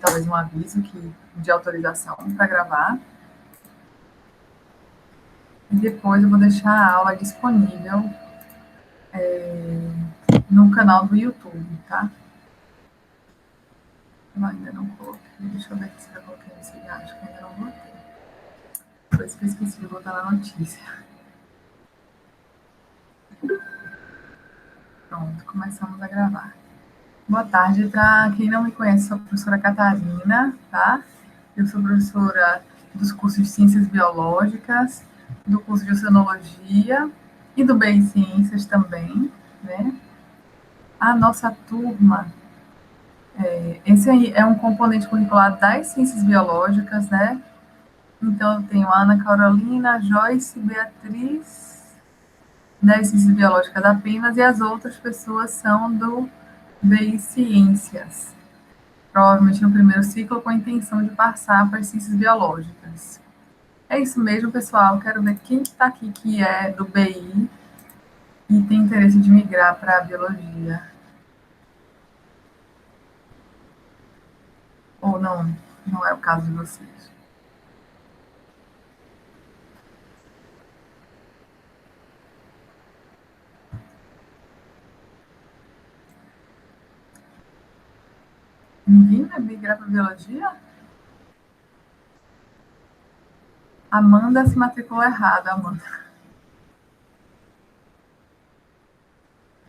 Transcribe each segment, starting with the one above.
talvez um aviso de autorização para gravar. E depois eu vou deixar a aula disponível no canal do YouTube, tá? Eu ainda não coloquei. Deixa eu ver se eu coloquei nesse vídeo. Acho que ainda não botei. Por isso que eu esqueci de botar na notícia. Pronto, começamos a gravar. Boa tarde, para quem não me conhece, sou a professora Catarina, tá? Eu sou professora dos cursos de Ciências Biológicas, do curso de Oceanologia e do BI Ciências também, né? A nossa turma, esse aí é um componente curricular das Ciências Biológicas, né? Então, eu tenho a Ana Carolina, Joyce, Beatriz, das Ciências Biológicas apenas, e as outras pessoas são do BI Ciências. Provavelmente no primeiro ciclo, com a intenção de passar para as ciências biológicas. É isso mesmo, pessoal. Quero ver quem está aqui que é do BI e tem interesse de migrar para a biologia. Ou não, não é o caso de vocês. Ninguém vai migrar para a biologia? Amanda se matriculou errado, Amanda.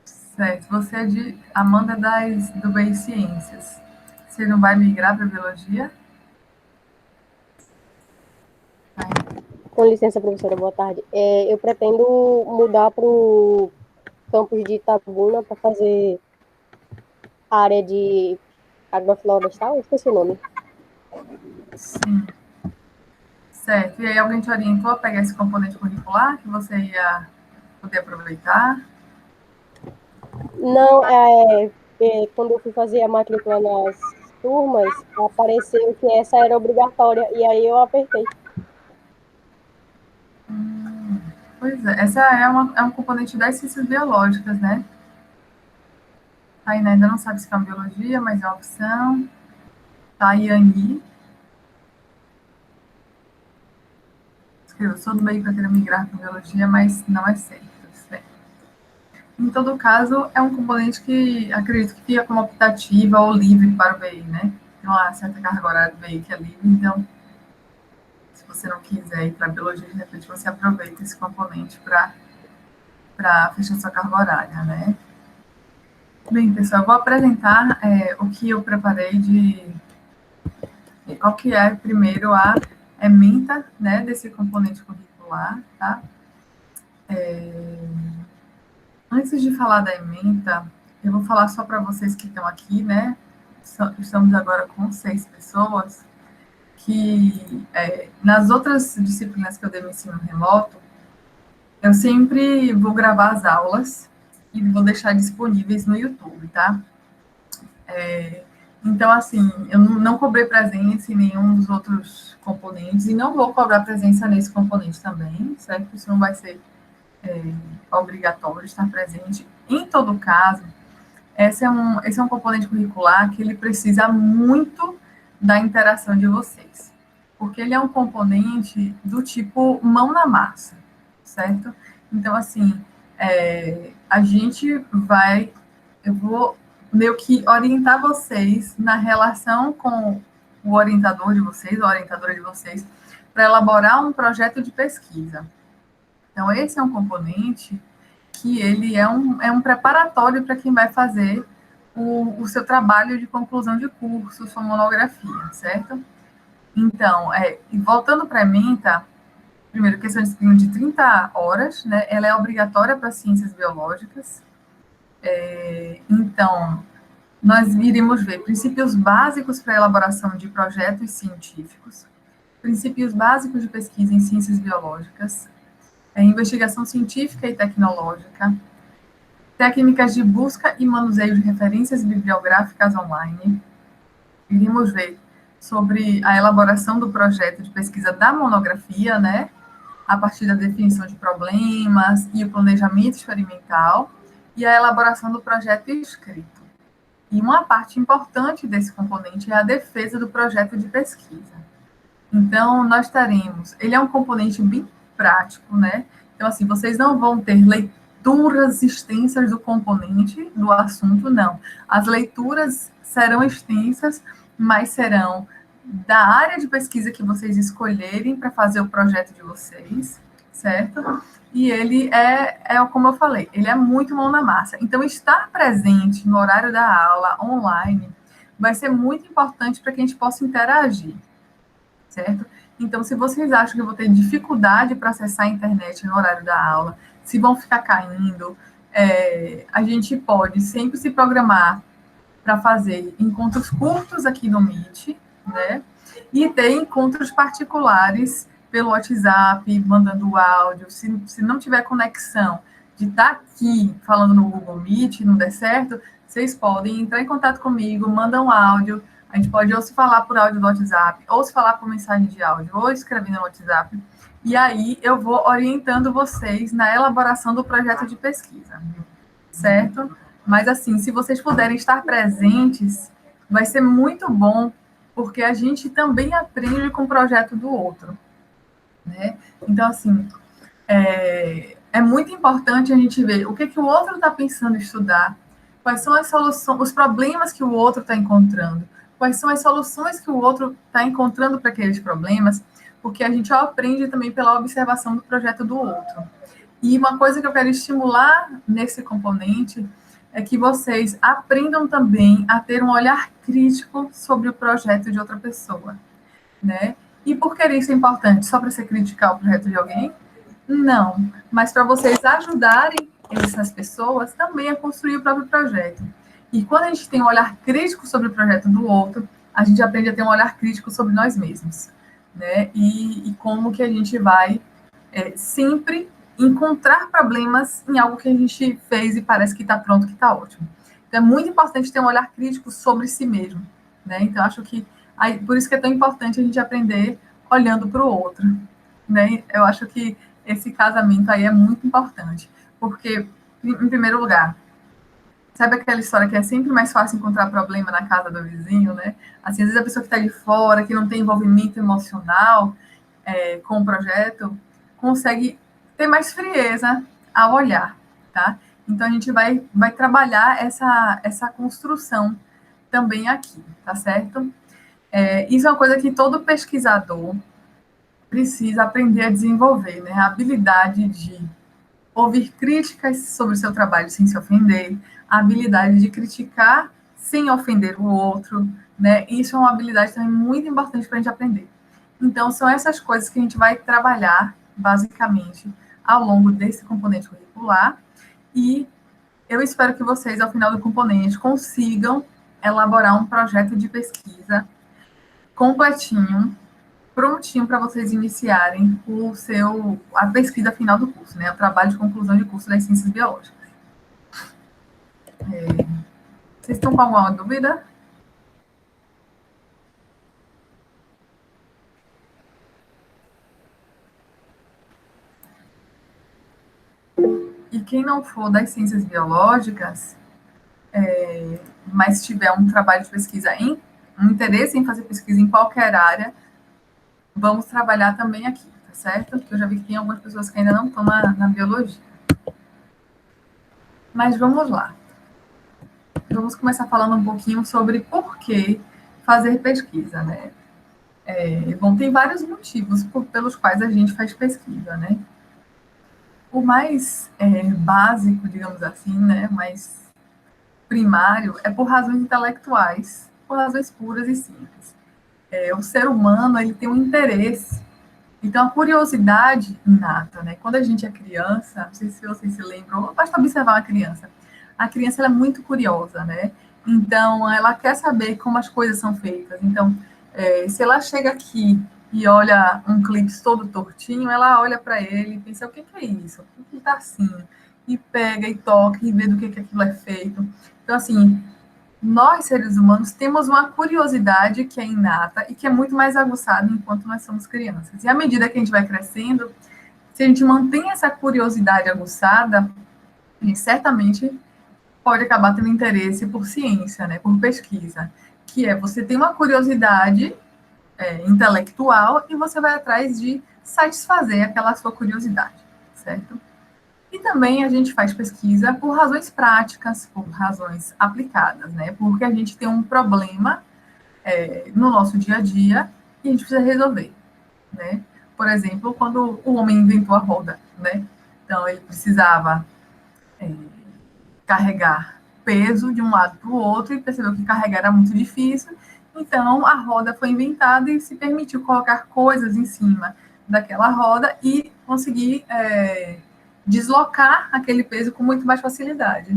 Certo, você é de Amanda do BI Ciências. Você não vai migrar para a biologia? Com licença, professora, boa tarde. Eu pretendo mudar para o campus de Itabuna para fazer a área de agroflorestal, esqueci o nome. Sim. Certo. E aí alguém te orientou a pegar esse componente curricular que você ia poder aproveitar? Não, quando eu fui fazer a matrícula nas turmas, apareceu que essa era obrigatória, e aí eu apertei. Pois é, essa é um componente das ciências biológicas, né? A Iná ainda não sabe se quer biologia, mas é uma opção. Tá, a Iani escreveu, sou do meio para querer migrar para biologia, mas não é certo. Em todo caso, é um componente que acredito que fica como optativa ou livre para o BI, né? Tem uma certa carga horária do BI que é livre, então, se você não quiser ir para biologia, de repente você aproveita esse componente para fechar sua carga horária, né? Bem, pessoal, eu vou apresentar o que eu preparei qual que é, primeiro, a ementa, né, desse componente curricular, tá? Antes de falar da ementa, eu vou falar só para vocês que estão aqui, né? Estamos agora com 6 pessoas, que nas outras disciplinas que eu dei no ensino remoto, eu sempre vou gravar as aulas e vou deixar disponíveis no YouTube, tá? Então, assim, eu não cobrei presença em nenhum dos outros componentes e não vou cobrar presença nesse componente também, certo? Isso não vai ser obrigatório estar presente. Em todo caso, esse é um componente curricular que ele precisa muito da interação de vocês, porque ele é um componente do tipo mão na massa, certo? Então, assim, a gente vai, eu vou meio que orientar vocês na relação com o orientador de vocês, a orientadora de vocês, para elaborar um projeto de pesquisa. Então, esse é um componente que ele é um preparatório para quem vai fazer o seu trabalho de conclusão de curso, sua monografia, certo? Então, voltando para a ementa, primeiro, questão de disciplina de 30 horas, né? Ela é obrigatória para ciências biológicas. Então, nós iremos ver princípios básicos para a elaboração de projetos científicos, princípios básicos de pesquisa em ciências biológicas, investigação científica e tecnológica, técnicas de busca e manuseio de referências bibliográficas online. Iremos ver sobre a elaboração do projeto de pesquisa da monografia, né? A partir da definição de problemas e o planejamento experimental, e a elaboração do projeto escrito. E uma parte importante desse componente é a defesa do projeto de pesquisa. Então, nós teremos, ele é um componente bem prático, né? Então, assim, vocês não vão ter leituras extensas do componente, do assunto, não. As leituras serão extensas, mas serão da área de pesquisa que vocês escolherem para fazer o projeto de vocês, certo? E ele como eu falei, ele é muito mão na massa. Então, estar presente no horário da aula, online, vai ser muito importante para que a gente possa interagir, certo? Então, se vocês acham que eu vou ter dificuldade para acessar a internet no horário da aula, se vão ficar caindo, a gente pode sempre se programar para fazer encontros curtos aqui no Meet, né? E ter encontros particulares pelo WhatsApp, mandando áudio. Se não tiver conexão de estar aqui falando no Google Meet, não der certo, vocês podem entrar em contato comigo, mandam um áudio. A gente pode ou se falar por áudio do WhatsApp, ou se falar por mensagem de áudio, ou escrever no WhatsApp. E aí eu vou orientando vocês na elaboração do projeto de pesquisa, certo? Mas, assim, se vocês puderem estar presentes, vai ser muito bom, porque a gente também aprende com o projeto do outro, né? Então, assim, é muito importante a gente ver o que o outro está pensando em estudar, quais são as soluções, os problemas que o outro está encontrando, quais são as soluções que o outro está encontrando para aqueles problemas, porque a gente aprende também pela observação do projeto do outro. E uma coisa que eu quero estimular nesse componente é que vocês aprendam também a ter um olhar crítico sobre o projeto de outra pessoa, né? E por que isso é importante? Só para você criticar o projeto de alguém? Não, mas para vocês ajudarem essas pessoas também a construir o próprio projeto. E quando a gente tem um olhar crítico sobre o projeto do outro, a gente aprende a ter um olhar crítico sobre nós mesmos, né? E como que a gente vai sempre encontrar problemas em algo que a gente fez e parece que está pronto, que está ótimo. Então, é muito importante ter um olhar crítico sobre si mesmo, né? Então, acho que por isso que é tão importante a gente aprender olhando para o outro, né? Eu acho que esse casamento aí é muito importante, porque, em primeiro lugar, sabe aquela história que é sempre mais fácil encontrar problema na casa do vizinho, né? Assim, às vezes a pessoa que está de fora, que não tem envolvimento emocional com o projeto, consegue ter mais frieza ao olhar, tá? Então, a gente vai trabalhar essa construção também aqui, tá certo? Isso é uma coisa que todo pesquisador precisa aprender a desenvolver, né? A habilidade de ouvir críticas sobre o seu trabalho sem se ofender, a habilidade de criticar sem ofender o outro, né? Isso é uma habilidade também muito importante para a gente aprender. Então, são essas coisas que a gente vai trabalhar, basicamente, ao longo desse componente curricular, e eu espero que vocês, ao final do componente, consigam elaborar um projeto de pesquisa completinho, prontinho para vocês iniciarem a pesquisa final do curso, né? O trabalho de conclusão de curso das ciências biológicas. Vocês estão com alguma dúvida? E quem não for das ciências biológicas, mas tiver um trabalho de pesquisa, um interesse em fazer pesquisa em qualquer área, vamos trabalhar também aqui, tá certo? Porque eu já vi que tem algumas pessoas que ainda não estão na biologia. Mas vamos lá. Vamos começar falando um pouquinho sobre por que fazer pesquisa, né? Bom, tem vários motivos pelos quais a gente faz pesquisa, né? O mais básico, digamos assim, né? Mais primário é por razões intelectuais, por razões puras e simples. O ser humano, ele tem um interesse, então a curiosidade inata, né? Quando a gente é criança, não sei se vocês se lembram, basta observar uma criança. A criança, ela é muito curiosa, né? Então, ela quer saber como as coisas são feitas. Então, se ela chega aqui e olha um clipe todo tortinho, ela olha para ele e pensa, o que é isso? Por que está assim? E pega e toca e vê do que aquilo é feito. Então, assim, nós, seres humanos, temos uma curiosidade que é inata e que é muito mais aguçada enquanto nós somos crianças. E à medida que a gente vai crescendo, se a gente mantém essa curiosidade aguçada, a gente certamente pode acabar tendo interesse por ciência, né, por pesquisa, que é você tem uma curiosidade intelectual e você vai atrás de satisfazer aquela sua curiosidade, certo? E também a gente faz pesquisa por razões práticas, por razões aplicadas, né? Porque a gente tem um problema no nosso dia a dia e a gente precisa resolver, né? Por exemplo, quando o homem inventou a roda, né? Então, ele precisava carregar peso de um lado para o outro e percebeu que carregar era muito difícil. Então, a roda foi inventada e se permitiu colocar coisas em cima daquela roda e conseguir deslocar aquele peso com muito mais facilidade.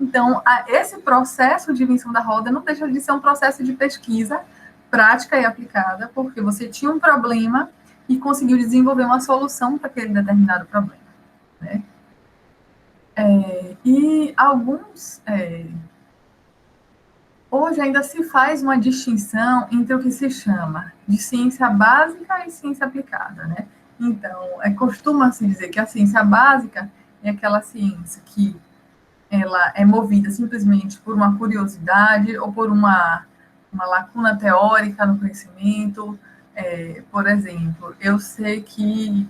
Então, esse processo de invenção da roda não deixa de ser um processo de pesquisa prática e aplicada, porque você tinha um problema e conseguiu desenvolver uma solução para aquele determinado problema, né? E alguns... hoje ainda se faz uma distinção entre o que se chama de ciência básica e ciência aplicada, né? Então, costuma-se dizer que a ciência básica é aquela ciência que ela é movida simplesmente por uma curiosidade ou por uma lacuna teórica no conhecimento. Por exemplo, eu sei que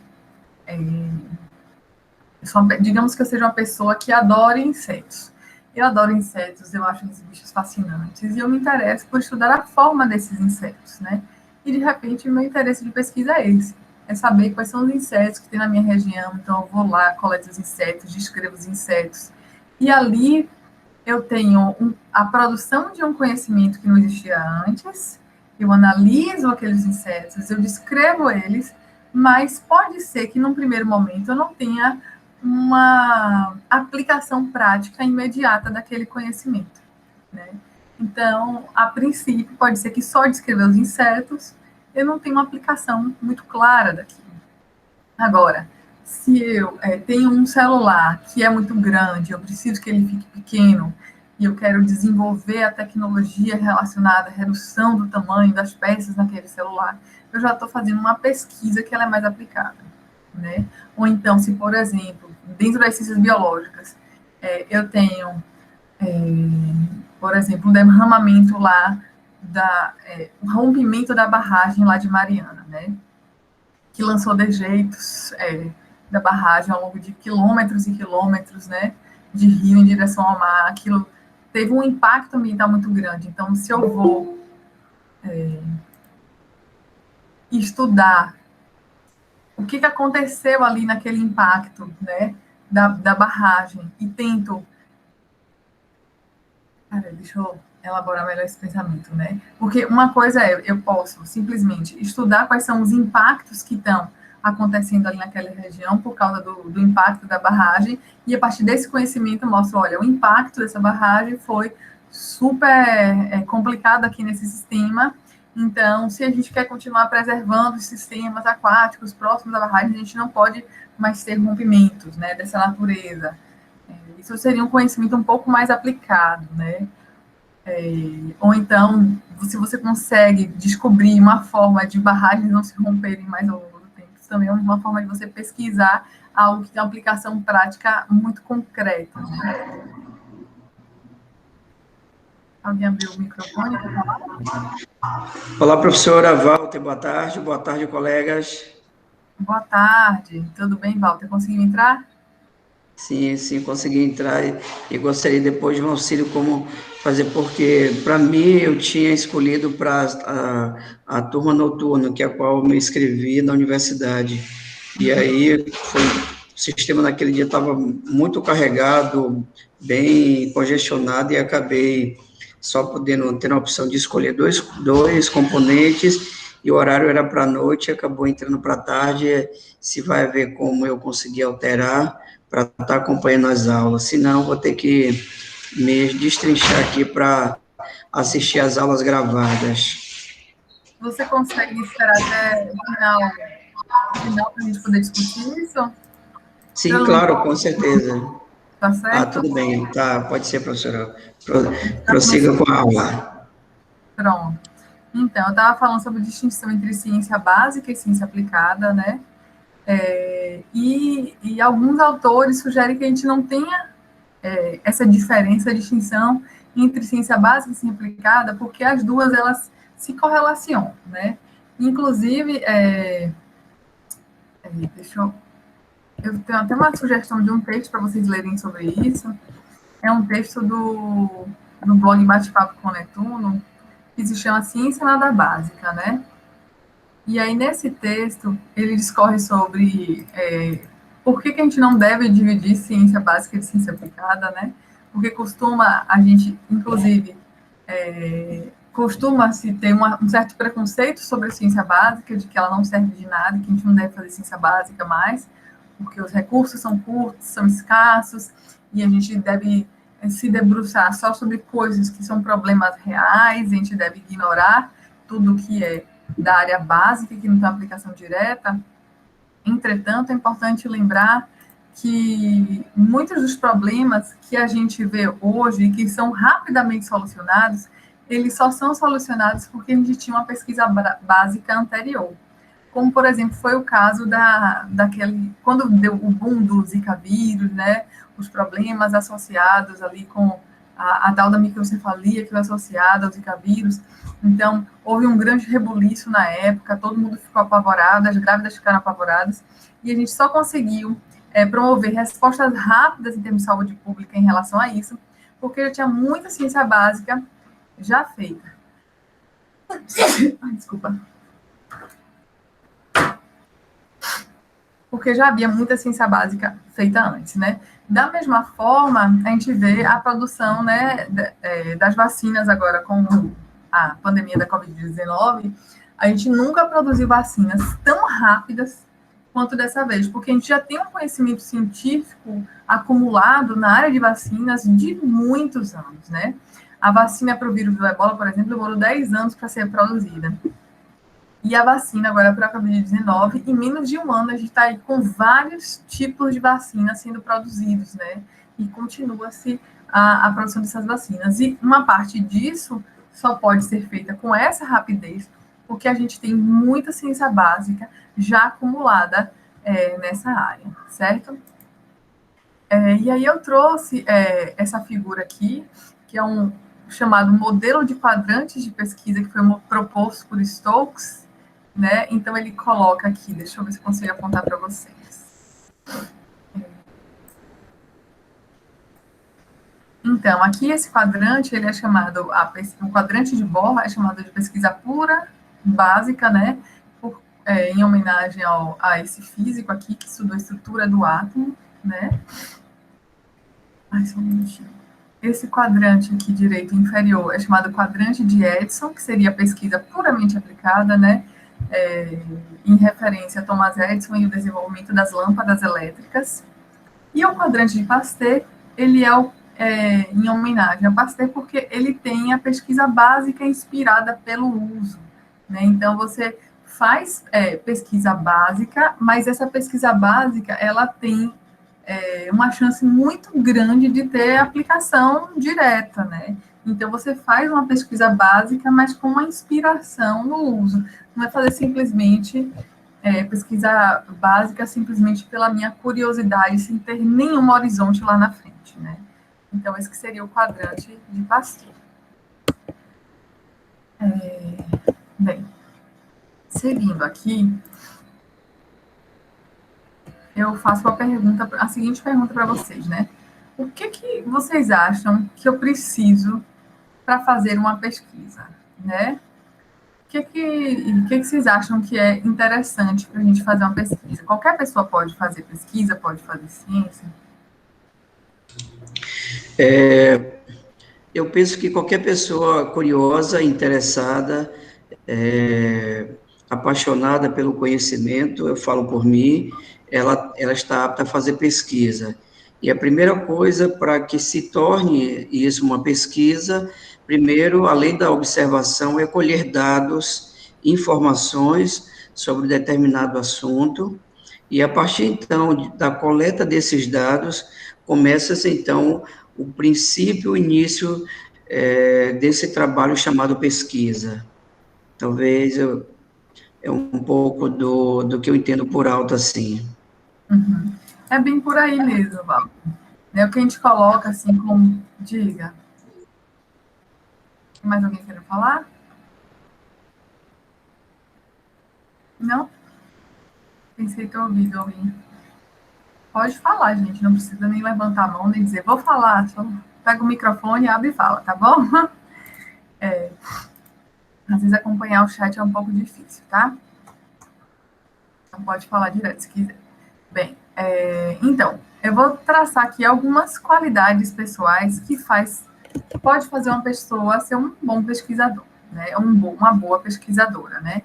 digamos que eu seja uma pessoa que adora insetos. Eu adoro insetos, eu acho esses bichos fascinantes, e eu me interesso por estudar a forma desses insetos, né? E, de repente, o meu interesse de pesquisa é esse, é saber quais são os insetos que tem na minha região, então eu vou lá, coleto os insetos, descrevo os insetos, e ali eu tenho a produção de um conhecimento que não existia antes, eu analiso aqueles insetos, eu descrevo eles, mas pode ser que, num primeiro momento, eu não tenha uma aplicação prática imediata daquele conhecimento, né? Então, a princípio, pode ser que só descrever os insetos eu não tenha uma aplicação muito clara daquilo. Agora, se eu tenho um celular que é muito grande, eu preciso que ele fique pequeno, e eu quero desenvolver a tecnologia relacionada à redução do tamanho das peças naquele celular, eu já estou fazendo uma pesquisa que ela é mais aplicada, né? Ou então, se, por exemplo, dentro das ciências biológicas, eu tenho, por exemplo, um derramamento lá, um rompimento da barragem lá de Mariana, né? Que lançou dejeitos da barragem ao longo de quilômetros e quilômetros, né? De rio em direção ao mar. Aquilo teve um impacto ambiental muito grande. Então, se eu vou estudar o que aconteceu ali naquele impacto, né, da barragem, e tento... deixa eu elaborar melhor esse pensamento, né? Porque uma coisa eu posso simplesmente estudar quais são os impactos que estão acontecendo ali naquela região por causa do impacto da barragem, e a partir desse conhecimento eu mostro, olha, o impacto dessa barragem foi super complicado aqui nesse sistema. Então, se a gente quer continuar preservando os sistemas aquáticos próximos da barragem, a gente não pode mais ter rompimentos, né, dessa natureza. Isso seria um conhecimento um pouco mais aplicado, né? Ou então, se você consegue descobrir uma forma de barragens não se romperem mais ao longo do tempo, isso também é uma forma de você pesquisar algo que tem uma aplicação prática muito concreta, né? Alguém abriu o microfone para falar? Olá, professora Walter, boa tarde, colegas. Boa tarde, tudo bem, Walter? Conseguiu entrar? Sim, consegui entrar e gostaria depois de um auxílio como fazer, porque para mim eu tinha escolhido para a turma noturna, que é a qual eu me inscrevi na universidade, e aí o sistema naquele dia estava muito carregado, bem congestionado, e acabei só tendo a opção de escolher dois componentes, e o horário era para a noite, acabou entrando para a tarde. Se vai ver como eu consegui alterar para estar acompanhando as aulas, senão vou ter que me destrinchar aqui para assistir as aulas gravadas. Você consegue esperar até o final para a gente poder discutir isso? Sim, claro, com certeza. Tá certo? Tudo bem, tá, pode ser, professora. Prossiga com a aula. Pronto. Então, eu estava falando sobre a distinção entre ciência básica e ciência aplicada, né? E alguns autores sugerem que a gente não tenha essa diferença, a distinção entre ciência básica e ciência aplicada, porque as duas, elas se correlacionam, né? Inclusive, eu tenho até uma sugestão de um texto para vocês lerem sobre isso. É um texto do blog Bate-Papo com Netuno, que se chama Ciência Nada Básica, né? E aí, nesse texto, ele discorre sobre por que a gente não deve dividir ciência básica de ciência aplicada, né? Porque a gente, inclusive, costuma-se ter um certo preconceito sobre a ciência básica, de que ela não serve de nada, que a gente não deve fazer ciência básica mais, porque os recursos são curtos, são escassos, e a gente deve se debruçar só sobre coisas que são problemas reais, a gente deve ignorar tudo que é da área básica, que não tem aplicação direta. Entretanto, é importante lembrar que muitos dos problemas que a gente vê hoje e que são rapidamente solucionados, eles só são solucionados porque a gente tinha uma pesquisa básica anterior. Como, por exemplo, foi o caso quando deu o boom do Zika vírus, né, os problemas associados ali com a tal da microcefalia que foi associada ao Zika vírus. Então, houve um grande rebuliço na época, todo mundo ficou apavorado, as grávidas ficaram apavoradas, e a gente só conseguiu promover respostas rápidas em termos de saúde pública em relação a isso, porque já tinha muita ciência básica já feita. Desculpa. Porque já havia muita ciência básica feita antes, né? Da mesma forma, a gente vê a produção, né, das vacinas agora com a pandemia da Covid-19, a gente nunca produziu vacinas tão rápidas quanto dessa vez, porque a gente já tem um conhecimento científico acumulado na área de vacinas de muitos anos, né? A vacina para o vírus do ebola, por exemplo, demorou 10 anos para ser produzida. E a vacina agora para a Covid-19, em menos de um ano, a gente está aí com vários tipos de vacinas sendo produzidos, né? E continua-se a produção dessas vacinas. E uma parte disso só pode ser feita com essa rapidez, porque a gente tem muita ciência básica já acumulada nessa área, certo? E aí eu trouxe essa figura aqui, que é um chamado modelo de quadrantes de pesquisa, que foi proposto por Stokes, né? Então ele coloca aqui, deixa eu ver se eu consigo apontar para vocês. Então, aqui esse quadrante, ele é chamado, o quadrante de Bohr é chamado de pesquisa pura, básica, né? Em homenagem a esse físico aqui, que estudou a estrutura do átomo, né? Ai, só um minutinho. Esse quadrante aqui direito inferior é chamado quadrante de Edison, que seria pesquisa puramente aplicada, né? Em referência a Thomas Edison e o desenvolvimento das lâmpadas elétricas. E o quadrante de Pasteur, ele em homenagem a Pasteur, porque ele tem a pesquisa básica inspirada pelo uso, né? Então, você faz pesquisa básica, mas essa pesquisa básica, ela tem uma chance muito grande de ter aplicação direta, né? Então, você faz uma pesquisa básica, mas com uma inspiração no uso. Não é fazer simplesmente pesquisa básica simplesmente pela minha curiosidade, sem ter nenhum horizonte lá na frente, né? Então, esse que seria o quadrante de Pasteur. Bem, seguindo aqui, eu faço a seguinte pergunta para vocês, né? O que vocês acham que eu preciso para fazer uma pesquisa, né? O que vocês acham que é interessante para a gente fazer uma pesquisa? Qualquer pessoa pode fazer pesquisa, pode fazer ciência? Eu penso que qualquer pessoa curiosa, interessada, apaixonada pelo conhecimento, eu falo por mim, ela está apta a fazer pesquisa. E a primeira coisa para que se torne isso uma pesquisa, primeiro, além da observação, é colher dados, informações sobre determinado assunto, e a partir, então, da coleta desses dados, começa-se, então, o princípio, o início desse trabalho chamado pesquisa. Talvez é um pouco do que eu entendo por alto, assim. Uhum. É bem por aí mesmo, Val. né? O que a gente coloca, assim, como... Diga. Tem mais alguém querendo falar? Não? Pensei ter ouvido alguém. Pode falar, gente. Não precisa nem levantar a mão, nem dizer, vou falar. Só pega o microfone, abre e fala, tá bom? Às vezes acompanhar o chat é um pouco difícil, tá? Então pode falar direto se quiser. Bem, então, eu vou traçar aqui algumas qualidades pessoais que pode fazer uma pessoa ser um bom pesquisador, né? Uma boa pesquisadora, né?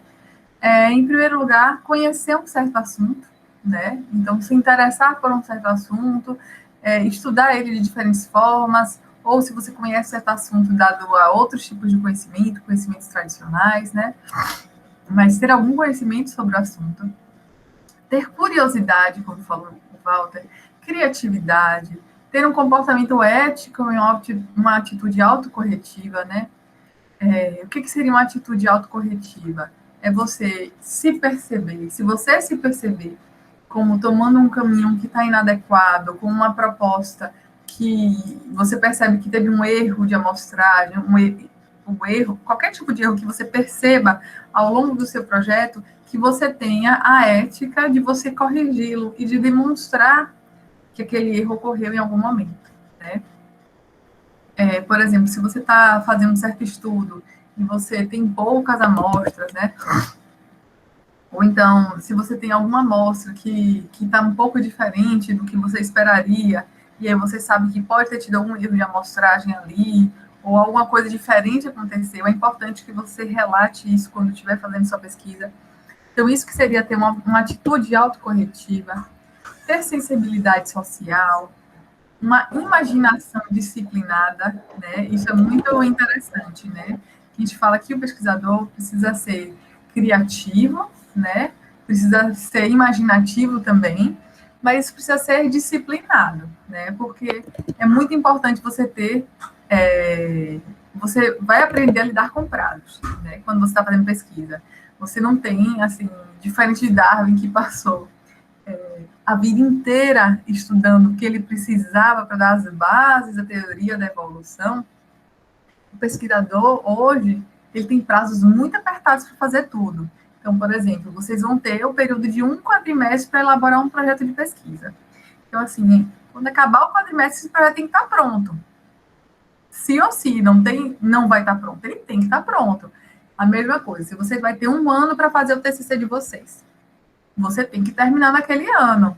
Em primeiro lugar, conhecer um certo assunto, né? Então, se interessar por um certo assunto, estudar ele de diferentes formas, ou se você conhece certo assunto dado a outros tipos de conhecimento, conhecimentos tradicionais, né? Mas ter algum conhecimento sobre o assunto, ter curiosidade, como falou o Walter, criatividade, ter um comportamento ético e uma atitude autocorretiva, né? O que seria uma atitude autocorretiva? É você se perceber. Se você se perceber como tomando um caminho que está inadequado, com uma proposta que você percebe que teve um erro de amostragem, um erro, qualquer tipo de erro que você perceba ao longo do seu projeto, que você tenha a ética de você corrigi-lo e de demonstrar que aquele erro ocorreu em algum momento, né? Por exemplo, se você está fazendo um certo estudo e você tem poucas amostras, né? Ou então, se você tem alguma amostra que está um pouco diferente do que você esperaria, e aí você sabe que pode ter tido algum erro de amostragem ali, ou alguma coisa diferente aconteceu, é importante que você relate isso quando estiver fazendo sua pesquisa. Então, isso que seria ter uma atitude autocorretiva, ter sensibilidade social, uma imaginação disciplinada, né? Isso é muito interessante, né? A gente fala que o pesquisador precisa ser criativo, né? Precisa ser imaginativo também, mas precisa ser disciplinado, né? Porque é muito importante você ter... você vai aprender a lidar com prazos, né? Quando você está fazendo pesquisa. Você não tem, assim, diferente de Darwin, que passou a vida inteira estudando o que ele precisava para dar as bases da teoria da evolução. O pesquisador, hoje, ele tem prazos muito apertados para fazer tudo. Então, por exemplo, vocês vão ter o período de 1 quadrimestre para elaborar um projeto de pesquisa. Então, assim, quando acabar o quadrimestre, esse projeto tem que estar pronto. Se ou se não vai estar pronto, ele tem que estar pronto. A mesma coisa, se você vai ter 1 ano para fazer o TCC de vocês, você tem que terminar naquele ano,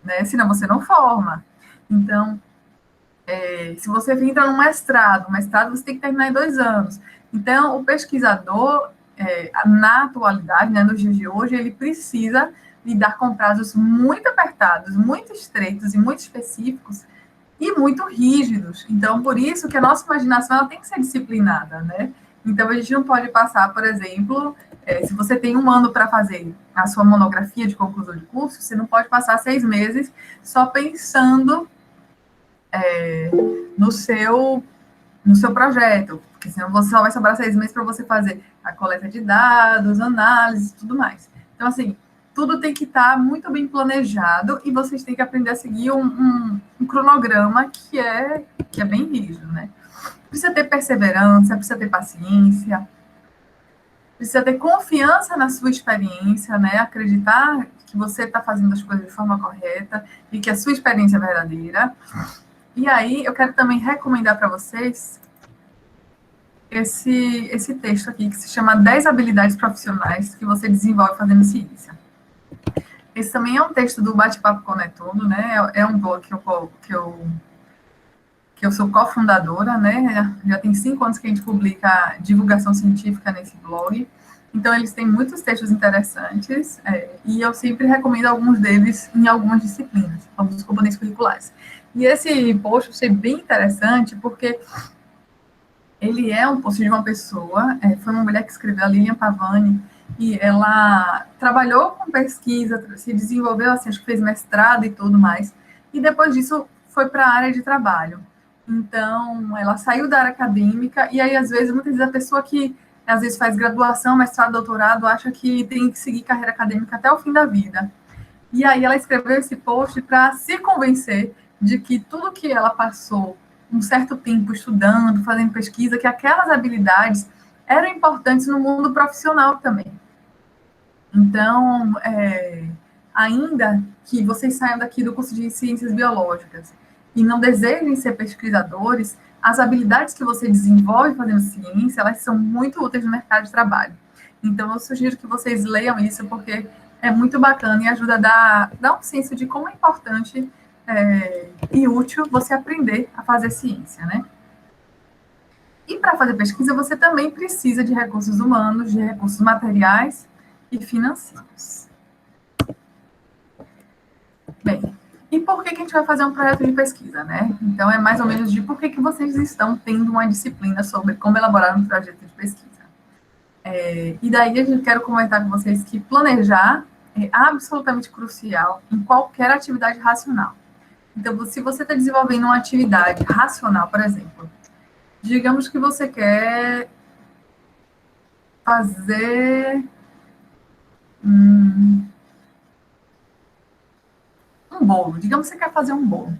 né? Senão você não forma. Então, se você entra no mestrado você tem que terminar em 2 anos. Então, o pesquisador, na atualidade, né, nos dias de hoje, ele precisa lidar com prazos muito apertados, muito estreitos e muito específicos e muito rígidos. Então, por isso que a nossa imaginação ela tem que ser disciplinada, né? Então, a gente não pode passar, por exemplo, se você tem 1 ano para fazer a sua monografia de conclusão de curso, você não pode passar 6 meses só pensando no seu projeto, porque senão você só vai sobrar 6 meses para você fazer a coleta de dados, análise e tudo mais. Então, assim, tudo tem que estar muito bem planejado e vocês têm que aprender a seguir um cronograma que é bem rígido, né? Precisa ter perseverança, precisa ter paciência, precisa ter confiança na sua experiência, né? Acreditar que você está fazendo as coisas de forma correta e que a sua experiência é verdadeira. E aí, eu quero também recomendar para vocês esse texto aqui, que se chama 10 habilidades profissionais que você desenvolve fazendo ciência. Esse também é um texto do Bate-Papo com Netuno, né? É um blog que eu sou cofundadora, né? Já tem 5 anos que a gente publica divulgação científica nesse blog. Então, eles têm muitos textos interessantes, e eu sempre recomendo alguns deles em algumas disciplinas, alguns componentes curriculares. E esse post eu achei bem interessante, porque ele é um post de uma pessoa, foi uma mulher que escreveu, a Lilian Pavani, e ela trabalhou com pesquisa, se desenvolveu, assim, acho que fez mestrado e tudo mais, e depois disso foi para a área de trabalho. Então, ela saiu da área acadêmica, e aí, muitas vezes, a pessoa que, às vezes, faz graduação, mestrado, doutorado, acha que tem que seguir carreira acadêmica até o fim da vida. E aí, ela escreveu esse post para se convencer de que tudo que ela passou um certo tempo estudando, fazendo pesquisa, que aquelas habilidades eram importantes no mundo profissional também. Então, ainda que vocês saiam daqui do curso de Ciências Biológicas e não desejem ser pesquisadores, as habilidades que você desenvolve fazendo ciência, elas são muito úteis no mercado de trabalho. Então, eu sugiro que vocês leiam isso, porque é muito bacana e ajuda a dar um senso de como é importante e útil você aprender a fazer ciência, né? E para fazer pesquisa, você também precisa de recursos humanos, de recursos materiais e financeiros. Bem, e por que a gente vai fazer um projeto de pesquisa, né? Então, é mais ou menos de por que vocês estão tendo uma disciplina sobre como elaborar um projeto de pesquisa. E daí, a gente quer comentar com vocês que planejar é absolutamente crucial em qualquer atividade racional. Então, se você está desenvolvendo uma atividade racional, por exemplo, digamos que você quer fazer um bolo. Digamos que você quer fazer um bolo.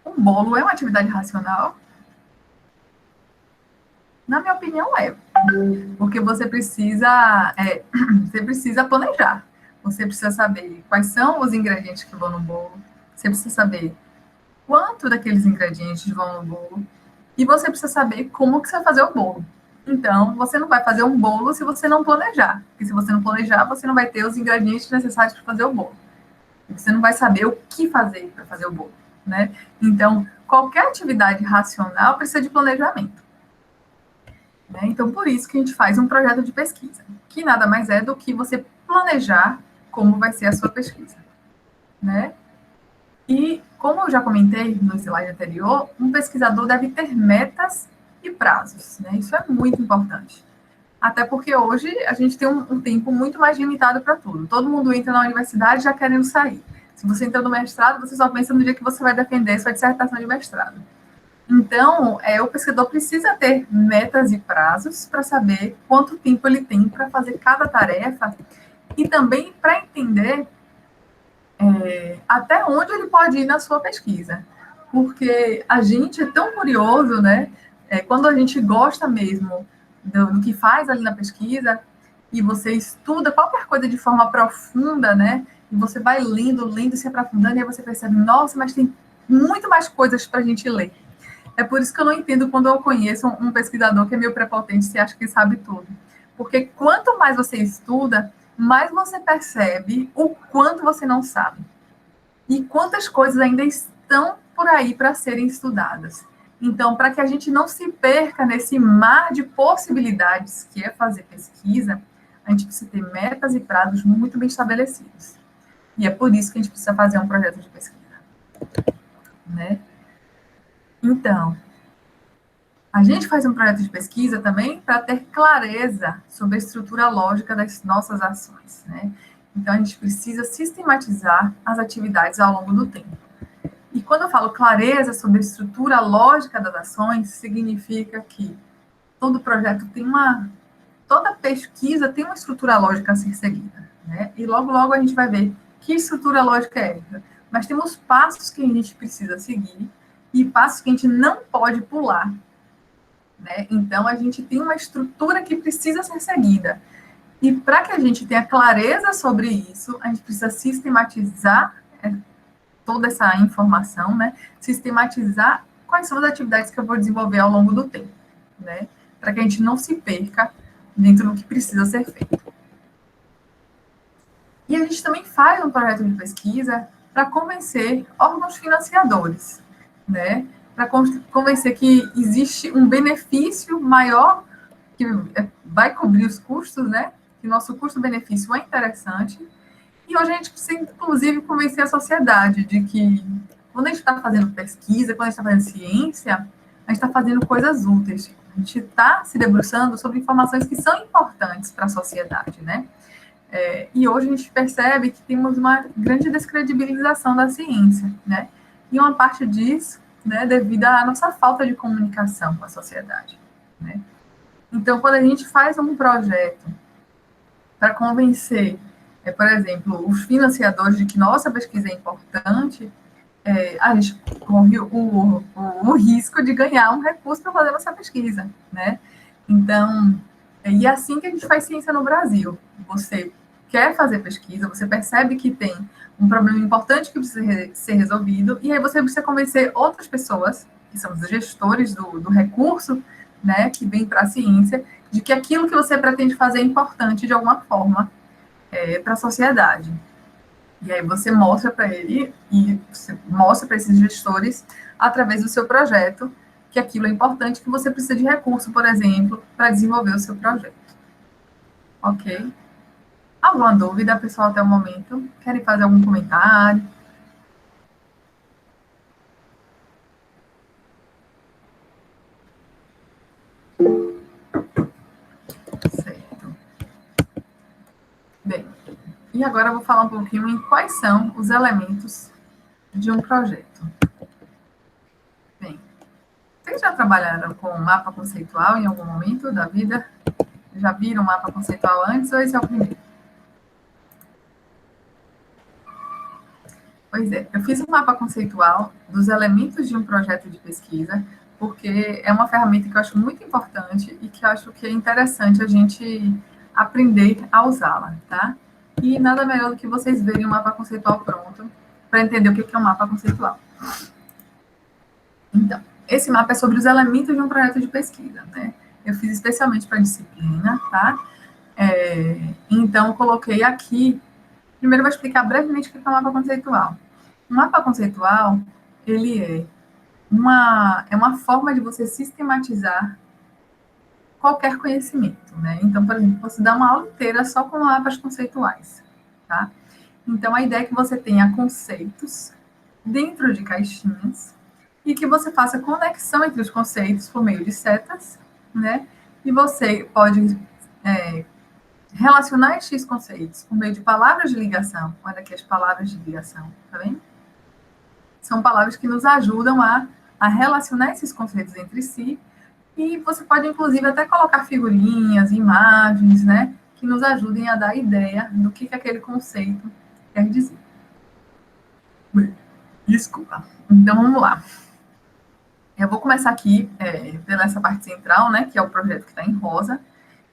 Um bolo é uma atividade racional? Na minha opinião, é. Porque você precisa planejar. Você precisa saber quais são os ingredientes que vão no bolo. Você precisa saber quanto daqueles ingredientes vão no bolo. E você precisa saber como que você vai fazer o bolo. Então, você não vai fazer um bolo se você não planejar. Porque se você não planejar, você não vai ter os ingredientes necessários para fazer o bolo. Você não vai saber o que fazer para fazer o bolo, né? Então, qualquer atividade racional precisa de planejamento. Né? Então, por isso que a gente faz um projeto de pesquisa, que nada mais é do que você planejar como vai ser a sua pesquisa, né? E, como eu já comentei no slide anterior, um pesquisador deve ter metas e prazos, né? Isso é muito importante. Até porque hoje a gente tem um tempo muito mais limitado para tudo. Todo mundo entra na universidade já querendo sair. Se você entra no mestrado, você só pensa no dia que você vai defender sua dissertação de mestrado. Então, o pesquisador precisa ter metas e prazos para saber quanto tempo ele tem para fazer cada tarefa e também para entender até onde ele pode ir na sua pesquisa. Porque a gente é tão curioso, né? Quando a gente gosta mesmo do que faz ali na pesquisa, e você estuda qualquer coisa de forma profunda, né? E você vai lendo, se aprofundando, e aí você percebe, nossa, mas tem muito mais coisas para a gente ler. É por isso que eu não entendo quando eu conheço um pesquisador que é meio prepotente e acha que sabe tudo. Porque quanto mais você estuda, mais você percebe o quanto você não sabe. E quantas coisas ainda estão por aí para serem estudadas. Então, para que a gente não se perca nesse mar de possibilidades que é fazer pesquisa, a gente precisa ter metas e prazos muito bem estabelecidos. E é por isso que a gente precisa fazer um projeto de pesquisa. Né? Então, a gente faz um projeto de pesquisa também para ter clareza sobre a estrutura lógica das nossas ações, né? Então, a gente precisa sistematizar as atividades ao longo do tempo. E quando eu falo clareza sobre a estrutura lógica das ações, significa que todo projeto tem toda pesquisa tem uma estrutura lógica a ser seguida, né? E logo, logo a gente vai ver que estrutura lógica é essa. Mas temos passos que a gente precisa seguir e passos que a gente não pode pular, né? Então, a gente tem uma estrutura que precisa ser seguida. E para que a gente tenha clareza sobre isso, a gente precisa sistematizar toda essa informação, né? Sistematizar quais são as atividades que eu vou desenvolver ao longo do tempo, né? Para que a gente não se perca dentro do que precisa ser feito. E a gente também faz um projeto de pesquisa para convencer órgãos financiadores, né? Para convencer que existe um benefício maior que vai cobrir os custos, né? Que nosso custo-benefício é interessante. E hoje a gente precisa, inclusive, convencer a sociedade de que quando a gente está fazendo pesquisa, quando a gente está fazendo ciência, a gente está fazendo coisas úteis. A gente está se debruçando sobre informações que são importantes para a sociedade, né? E hoje a gente percebe que temos uma grande descredibilização da ciência, né? E uma parte disso, né, devido à nossa falta de comunicação com a sociedade, né? Então, quando a gente faz um projeto para convencer, por exemplo, os financiadores de que nossa pesquisa é importante, a gente corre o risco de ganhar um recurso para fazer essa pesquisa, né? Então, e é assim que a gente faz ciência no Brasil. Você quer fazer pesquisa, você percebe que tem um problema importante que precisa ser resolvido, e aí você precisa convencer outras pessoas, que são os gestores do recurso, né, que vem para a ciência, de que aquilo que você pretende fazer é importante de alguma forma para a sociedade. E aí você mostra para ele, e você mostra para esses gestores, através do seu projeto, que aquilo é importante, que você precisa de recurso, por exemplo, para desenvolver o seu projeto. Ok? Alguma dúvida, pessoal, até o momento? Querem fazer algum comentário? Certo. Bem, e agora eu vou falar um pouquinho em quais são os elementos de um projeto. Bem, vocês já trabalharam com mapa conceitual em algum momento da vida? Já viram mapa conceitual antes ou esse é o primeiro? Pois é, eu fiz um mapa conceitual dos elementos de um projeto de pesquisa, porque é uma ferramenta que eu acho muito importante e que eu acho que é interessante a gente aprender a usá-la, tá? E nada melhor do que vocês verem o mapa conceitual pronto para entender o que é um mapa conceitual. Então, esse mapa é sobre os elementos de um projeto de pesquisa, né? Eu fiz especialmente para a disciplina, tá? Então, coloquei aqui. Primeiro, eu vou explicar brevemente o que é um mapa conceitual. Um mapa conceitual, ele é uma forma de você sistematizar qualquer conhecimento, né? Então, por exemplo, você dá uma aula inteira só com mapas conceituais, tá? Então, a ideia é que você tenha conceitos dentro de caixinhas e que você faça conexão entre os conceitos por meio de setas, né? E você pode relacionar esses conceitos por meio de palavras de ligação. Olha aqui as palavras de ligação, tá vendo? São palavras que nos ajudam a relacionar esses conceitos entre si, e você pode, inclusive, até colocar figurinhas, imagens, né, que nos ajudem a dar ideia do que aquele conceito quer dizer. Desculpa. Então, vamos lá. Eu vou começar aqui pela essa parte central, né, que é o projeto que está em rosa,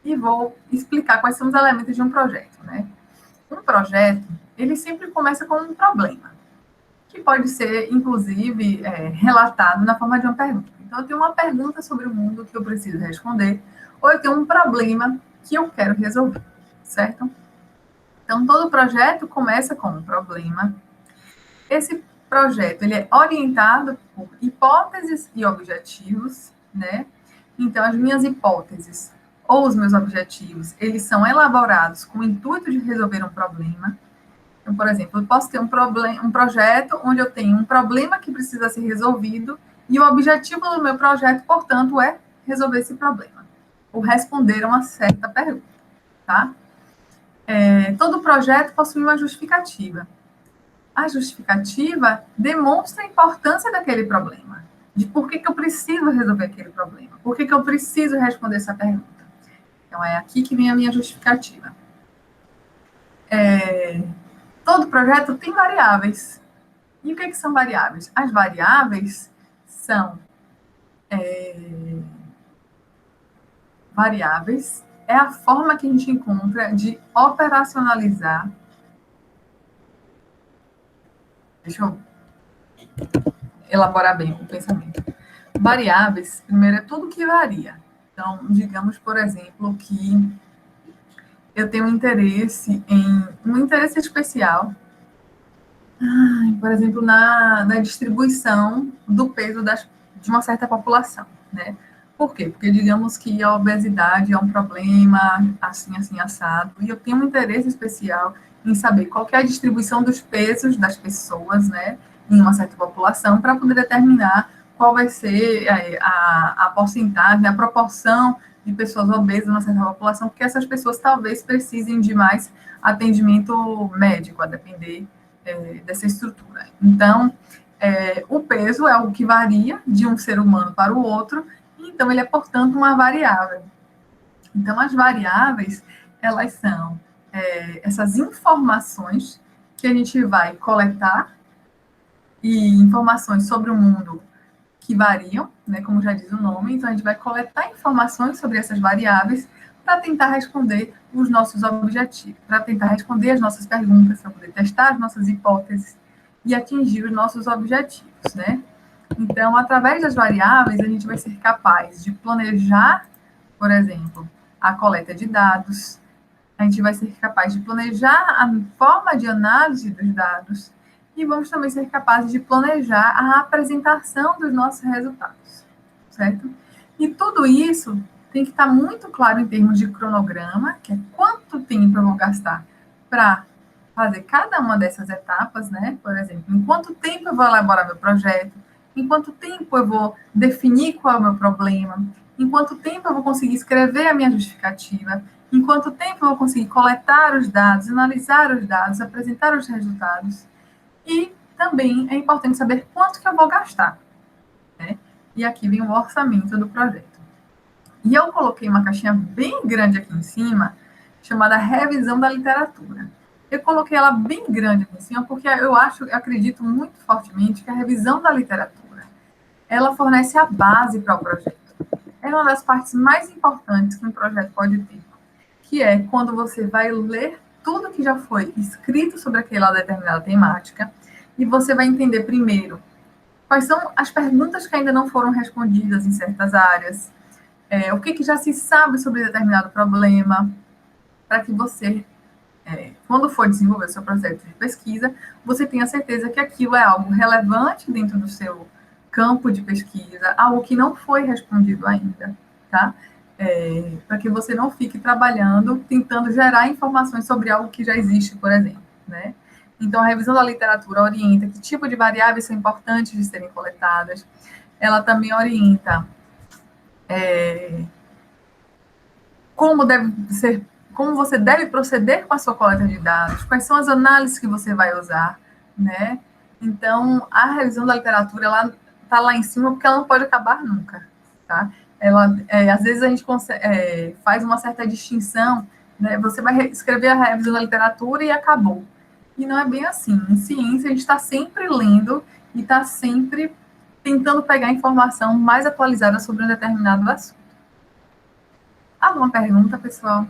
e vou explicar quais são os elementos de um projeto, né? Um projeto, ele sempre começa com um problema, que pode ser, inclusive, relatado na forma de uma pergunta. Então, eu tenho uma pergunta sobre o mundo que eu preciso responder, ou eu tenho um problema que eu quero resolver, certo? Então, todo projeto começa com um problema. Esse projeto, ele é orientado por hipóteses e objetivos, né? Então, as minhas hipóteses ou os meus objetivos, eles são elaborados com o intuito de resolver um problema. Então, por exemplo, eu posso ter um projeto onde eu tenho um problema que precisa ser resolvido e o objetivo do meu projeto, portanto, é resolver esse problema, ou responder a uma certa pergunta, tá? Todo projeto possui uma justificativa. A justificativa demonstra a importância daquele problema, de por que eu preciso resolver aquele problema, por que eu preciso responder essa pergunta. Então, é aqui que vem a minha justificativa. Todo projeto tem variáveis. E o que são variáveis? As variáveis são... variáveis é a forma que a gente encontra de operacionalizar... Deixa eu elaborar bem o pensamento. Variáveis, primeiro, é tudo que varia. Então, digamos, por exemplo, que eu tenho um interesse especial, por exemplo, na distribuição do peso de uma certa população, né? Por quê? Porque digamos que a obesidade é um problema assim, assim, assado, e eu tenho um interesse especial em saber qual que é a distribuição dos pesos das pessoas, né, em uma certa população, para poder determinar qual vai ser a porcentagem, a proporção de pessoas obesas numa certa população, porque essas pessoas talvez precisem de mais atendimento médico, a depender dessa estrutura. Então, o peso é algo que varia de um ser humano para o outro, então ele é, portanto, uma variável. Então, as variáveis, elas são essas informações que a gente vai coletar e informações sobre o mundo que variam, né, como já diz o nome. Então, a gente vai coletar informações sobre essas variáveis para tentar responder os nossos objetivos, para tentar responder as nossas perguntas, para poder testar as nossas hipóteses e atingir os nossos objetivos, né? Então, através das variáveis, a gente vai ser capaz de planejar, por exemplo, a coleta de dados, a gente vai ser capaz de planejar a forma de análise dos dados e vamos também ser capazes de planejar a apresentação dos nossos resultados, certo? E tudo isso tem que estar muito claro em termos de cronograma, que é quanto tempo eu vou gastar para fazer cada uma dessas etapas, né? Por exemplo, em quanto tempo eu vou elaborar meu projeto, em quanto tempo eu vou definir qual é o meu problema, em quanto tempo eu vou conseguir escrever a minha justificativa, em quanto tempo eu vou conseguir coletar os dados, analisar os dados, apresentar os resultados. E também é importante saber quanto que eu vou gastar, né? E aqui vem o orçamento do projeto. E eu coloquei uma caixinha bem grande aqui em cima, chamada revisão da literatura. Eu coloquei ela bem grande aqui em cima porque eu acredito muito fortemente que a revisão da literatura, ela fornece a base para o projeto. É uma das partes mais importantes que um projeto pode ter, que é quando você vai ler tudo que já foi escrito sobre aquela determinada temática e você vai entender primeiro quais são as perguntas que ainda não foram respondidas em certas áreas, o que já se sabe sobre determinado problema, para que você, quando for desenvolver o seu projeto de pesquisa, você tenha certeza que aquilo é algo relevante dentro do seu campo de pesquisa, algo que não foi respondido ainda, tá? Para que você não fique trabalhando, tentando gerar informações sobre algo que já existe, por exemplo, né? Então, a revisão da literatura orienta que tipo de variáveis são importantes de serem coletadas. Ela também orienta como você deve proceder com a sua coleta de dados, quais são as análises que você vai usar, né? Então, a revisão da literatura, ela está lá em cima porque ela não pode acabar nunca, tá? Às vezes a gente faz uma certa distinção, né? Você vai escrever a revisão da literatura e acabou. E não é bem assim. Em ciência, a gente está sempre lendo e está sempre tentando pegar informação mais atualizada sobre um determinado assunto. Alguma pergunta, pessoal?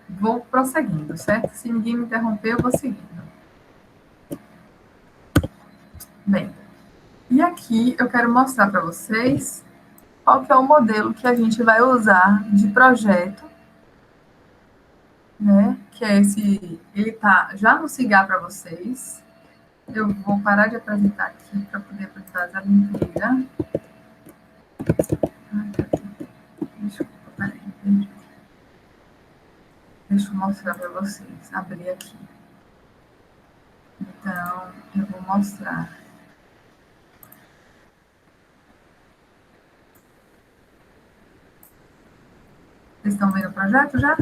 Vou prosseguindo, certo? Se ninguém me interromper, eu vou seguindo. Bem, e aqui eu quero mostrar para vocês qual que é o modelo que a gente vai usar de projeto, né? Que é esse, ele tá já no Cigar para vocês. Eu vou parar de apresentar aqui para poder apresentar a tela inteira. Desculpa, peraí, entendi. Deixa eu mostrar para vocês, abrir aqui. Então, eu vou mostrar. Vocês estão vendo o projeto já?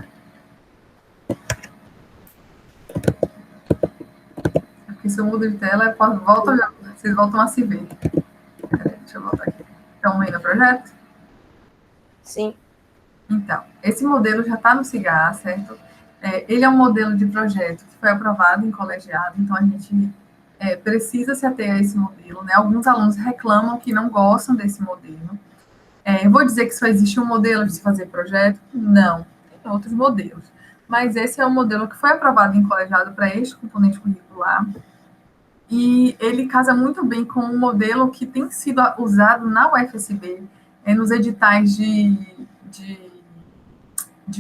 Porque se eu mudo de tela, vocês voltam a se ver. Peraí, deixa eu voltar aqui. Estão vendo o projeto? Sim. Então, esse modelo já está no Cigar, certo? Ele é um modelo de projeto que foi aprovado em colegiado, então a gente precisa se ater a esse modelo, né? Alguns alunos reclamam que não gostam desse modelo. Eu vou dizer que só existe um modelo de se fazer projeto? Não, tem outros modelos. Mas esse é o modelo que foi aprovado em colegiado para este componente curricular. E ele casa muito bem com o modelo que tem sido usado na UFSB, nos editais de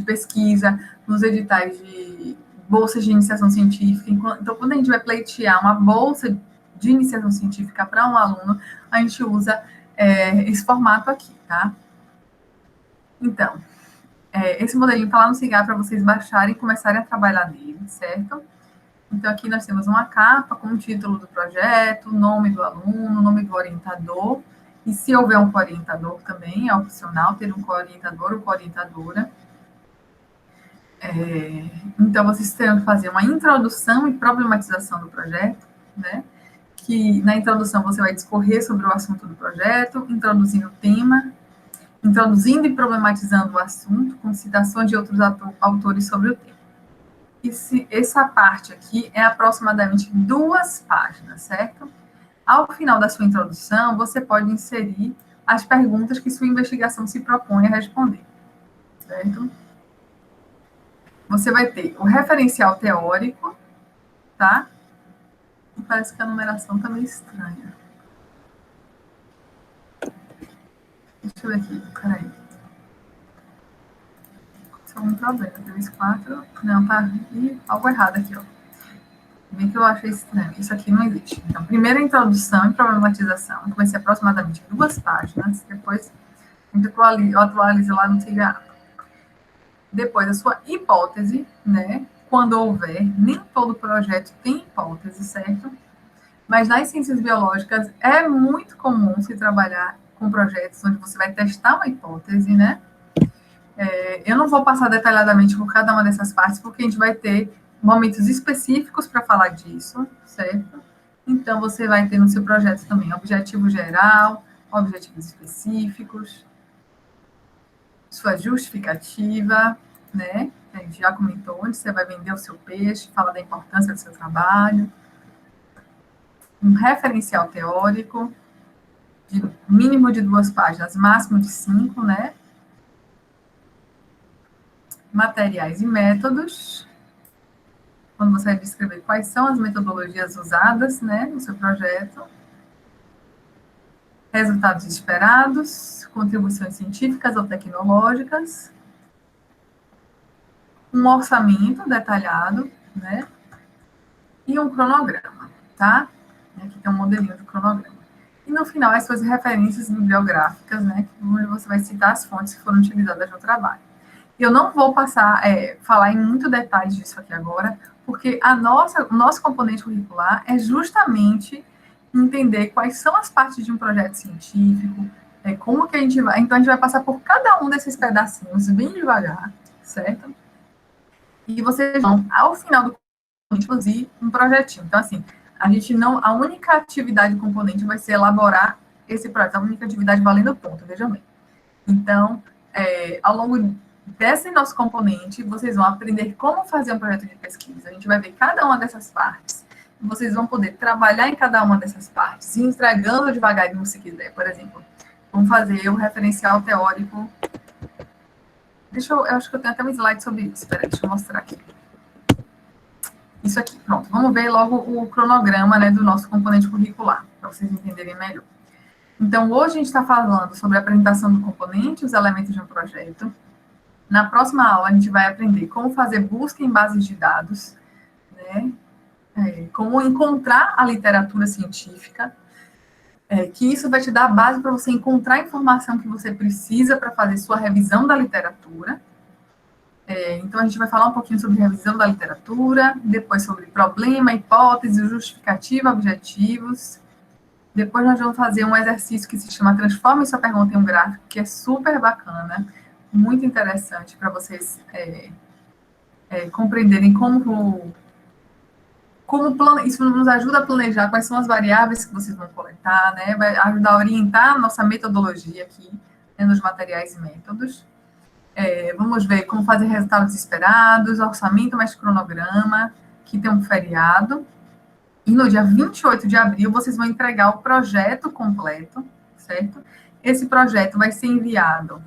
pesquisa, nos editais de bolsas de iniciação científica. Então, quando a gente vai pleitear uma bolsa de iniciação científica para um aluno, a gente usa esse formato aqui, tá? Então, esse modelinho está lá no Cigar para vocês baixarem e começarem a trabalhar nele, certo? Então, aqui nós temos uma capa com o título do projeto, o nome do aluno, o nome do orientador, e se houver um co-orientador também, é opcional ter um co-orientador ou co-orientadora. Então, vocês terão que fazer uma introdução e problematização do projeto, né? Que na introdução você vai discorrer sobre o assunto do projeto, introduzindo o tema, introduzindo e problematizando o assunto, com citações de outros autores sobre o tema. essa parte aqui é aproximadamente 2 páginas, certo? Ao final da sua introdução, você pode inserir as perguntas que sua investigação se propõe a responder, certo? Você vai ter o referencial teórico, tá? E parece que a numeração está meio estranha. Deixa eu ver aqui, peraí. Isso é um problema. 3, 4. Não, tá. Ih, algo errado aqui, ó. Bem que eu achei estranho. Isso aqui não existe. Então, primeiro a introdução e problematização, que vai ser aproximadamente 2 páginas. Depois, eu atualizo lá no TIGA. Depois, a sua hipótese, né? Quando houver, nem todo projeto tem hipótese, certo? Mas nas ciências biológicas é muito comum se trabalhar com projetos onde você vai testar uma hipótese, né? Eu não vou passar detalhadamente por cada uma dessas partes, porque a gente vai ter momentos específicos para falar disso, certo? Então, você vai ter no seu projeto também objetivo geral, objetivos específicos, sua justificativa, né? A gente já comentou onde você vai vender o seu peixe, fala da importância do seu trabalho, um referencial teórico, de mínimo de 2 páginas, máximo de 5, né? Materiais e métodos, quando você vai descrever quais são as metodologias usadas, né, no seu projeto. Resultados esperados, contribuições científicas ou tecnológicas. Um orçamento detalhado, né, e um cronograma, tá? Aqui tem um modelinho de cronograma. E no final, as suas referências bibliográficas, né, onde você vai citar as fontes que foram utilizadas no trabalho. Eu não vou falar em muito detalhes disso aqui agora, porque o nosso componente curricular é justamente entender quais são as partes de um projeto científico, como que a gente vai... Então, a gente vai passar por cada um desses pedacinhos bem devagar, certo? E vocês vão, ao final do componente, produzir um projetinho. Então, assim, a única atividade do componente vai ser elaborar esse projeto, a única atividade valendo ponto, vejam bem. Então, ao longo desse nosso componente, vocês vão aprender como fazer um projeto de pesquisa. A gente vai ver cada uma dessas partes. E vocês vão poder trabalhar em cada uma dessas partes, e entregando devagarinho, se quiser. Por exemplo, vamos fazer o referencial teórico. Eu acho que eu tenho até um slide sobre isso. Espera, deixa eu mostrar aqui. Isso aqui, pronto. Vamos ver logo o cronograma, né, do nosso componente curricular, para vocês entenderem melhor. Então, hoje a gente está falando sobre a apresentação do componente, os elementos de um projeto. Na próxima aula, a gente vai aprender como fazer busca em bases de dados, né? Como encontrar a literatura científica, que isso vai te dar a base para você encontrar a informação que você precisa para fazer sua revisão da literatura. Então, a gente vai falar um pouquinho sobre revisão da literatura, depois sobre problema, hipótese, justificativa, objetivos. Depois nós vamos fazer um exercício que se chama Transforme sua pergunta em um gráfico, que é super bacana, muito interessante para vocês compreenderem isso nos ajuda a planejar quais são as variáveis que vocês vão coletar, né? Vai ajudar a orientar a nossa metodologia aqui, né, nos materiais e métodos. Vamos ver como fazer resultados esperados, orçamento mais cronograma, que tem um feriado. E no dia 28 de abril, vocês vão entregar o projeto completo, certo? Esse projeto vai ser enviado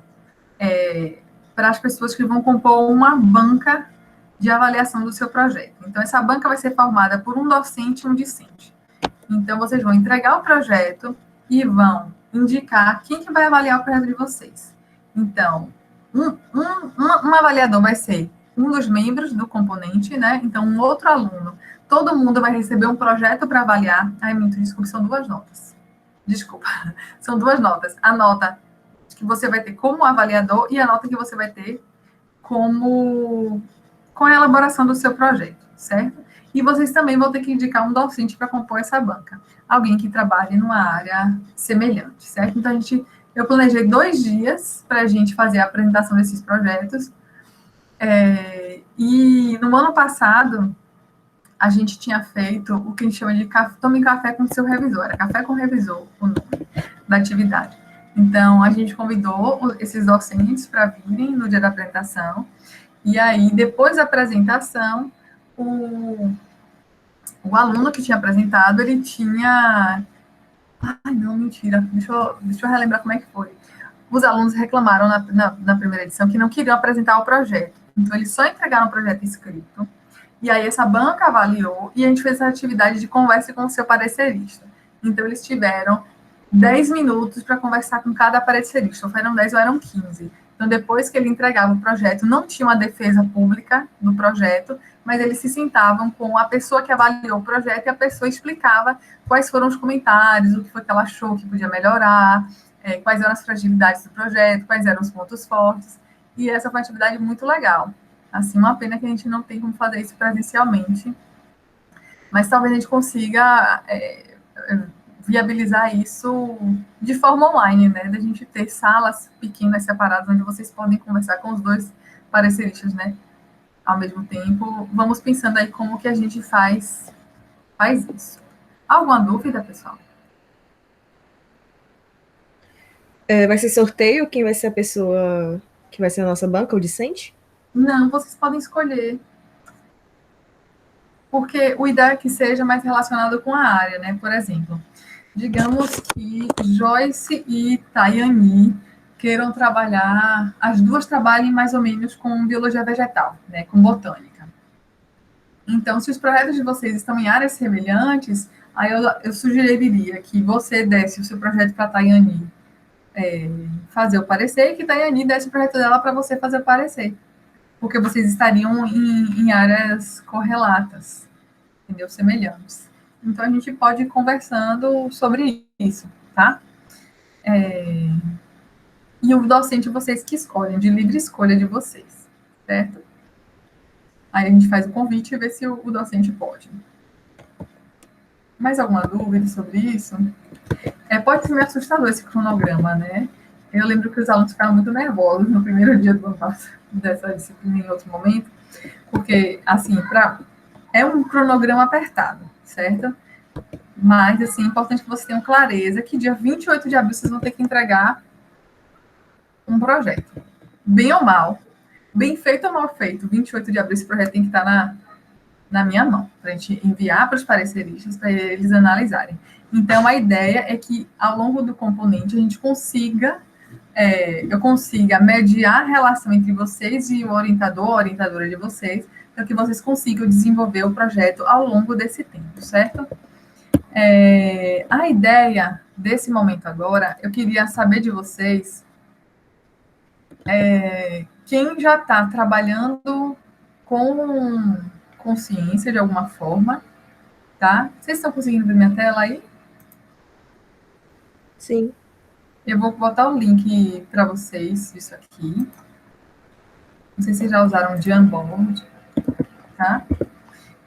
para as pessoas que vão compor uma banca de avaliação do seu projeto. Então, essa banca vai ser formada por um docente e um discente. Então, vocês vão entregar o projeto e vão indicar quem que vai avaliar o projeto de vocês. Então, um avaliador vai ser um dos membros do componente, né? Então, um outro aluno. Todo mundo vai receber um projeto para avaliar. Desculpa, são 2 notas. Desculpa, são 2 notas. A nota que você vai ter como avaliador e a nota que você vai ter com a elaboração do seu projeto, certo? E vocês também vão ter que indicar um docente para compor essa banca. Alguém que trabalhe numa área semelhante, certo? Então, eu planejei 2 dias para a gente fazer a apresentação desses projetos. E no ano passado, a gente tinha feito o que a gente chama de Tome Café com seu revisor. Era Café com Revisor, o nome da atividade. Então, a gente convidou esses docentes para virem no dia da apresentação. E aí, depois da apresentação, o aluno que tinha apresentado, ele tinha... Ai, não, mentira. Deixa eu relembrar como é que foi. Os alunos reclamaram na primeira edição que não queriam apresentar o projeto. Então, eles só entregaram o projeto escrito. E aí, essa banca avaliou e a gente fez essa atividade de conversa com o seu parecerista. Então, eles tiveram 10 minutos para conversar com cada parecerista. Ou eram 10 ou eram 15. Então, depois que ele entregava o projeto, não tinha uma defesa pública do projeto, mas eles se sentavam com a pessoa que avaliou o projeto e a pessoa explicava quais foram os comentários, o que foi que ela achou que podia melhorar, quais eram as fragilidades do projeto, quais eram os pontos fortes. E essa foi uma atividade muito legal. Assim, uma pena que a gente não tem como fazer isso presencialmente, mas talvez a gente consiga viabilizar isso de forma online, né? Da gente ter salas pequenas separadas onde vocês podem conversar com os dois pareceristas, né? Ao mesmo tempo, vamos pensando aí como que a gente faz isso. Alguma dúvida, pessoal? Vai ser sorteio? Quem vai ser a pessoa que vai ser a nossa banca, o discente? Não, vocês podem escolher. Porque o ideal é que seja mais relacionado com a área, né? Por exemplo, digamos que Joyce e Tayani queiram trabalhar, as duas trabalhem mais ou menos com biologia vegetal, né? Com botânica. Então, se os projetos de vocês estão em áreas semelhantes, aí eu sugeriria que você desse o seu projeto para a Tayani fazer o parecer e que a Tayani desse o projeto dela para você fazer o parecer. Porque vocês estariam em áreas correlatas, entendeu? Semelhantes. Então, a gente pode ir conversando sobre isso, tá? E o docente vocês que escolhem, de livre escolha de vocês, certo? Aí a gente faz o convite e vê se o docente pode. Mais alguma dúvida sobre isso? Pode ser meio assustador esse cronograma, né? Eu lembro que os alunos ficaram muito nervosos no primeiro dia do ano passado, dessa disciplina em outro momento, porque, assim, é um cronograma apertado, certo? Mas, assim, é importante que vocês tenham clareza que dia 28 de abril vocês vão ter que entregar um projeto. Bem ou mal, bem feito ou mal feito, 28 de abril esse projeto tem que estar na minha mão, para a gente enviar para os pareceristas, para eles analisarem. Então, a ideia é que, ao longo do componente, a gente consiga, eu consiga mediar a relação entre vocês e o orientador, a orientadora de vocês, para que vocês consigam desenvolver o projeto ao longo desse tempo, certo? A ideia desse momento agora, eu queria saber de vocês quem já está trabalhando com consciência de alguma forma, tá? Vocês estão conseguindo ver minha tela aí? Sim. Eu vou botar o link para vocês, isso aqui. Não sei se vocês já usaram o Jamboard, tá?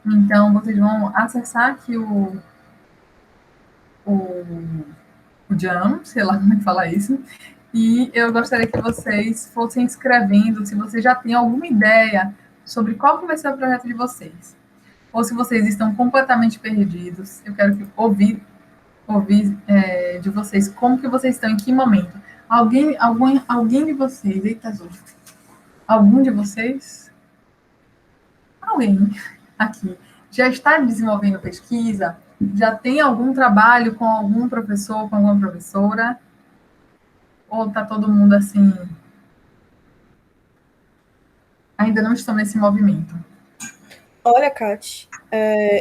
Então, vocês vão acessar aqui o Jam, sei lá como é que fala isso, e eu gostaria que vocês fossem escrevendo, se vocês já têm alguma ideia sobre qual que vai ser o projeto de vocês. Ou se vocês estão completamente perdidos, eu quero ouvir de vocês como que vocês estão, em que momento. Alguém de vocês, eita, Zô, algum de vocês, alguém aqui, já está desenvolvendo pesquisa? Já tem algum trabalho com algum professor, com alguma professora? Ou está todo mundo assim, ainda não estão nesse movimento? Olha, Kate,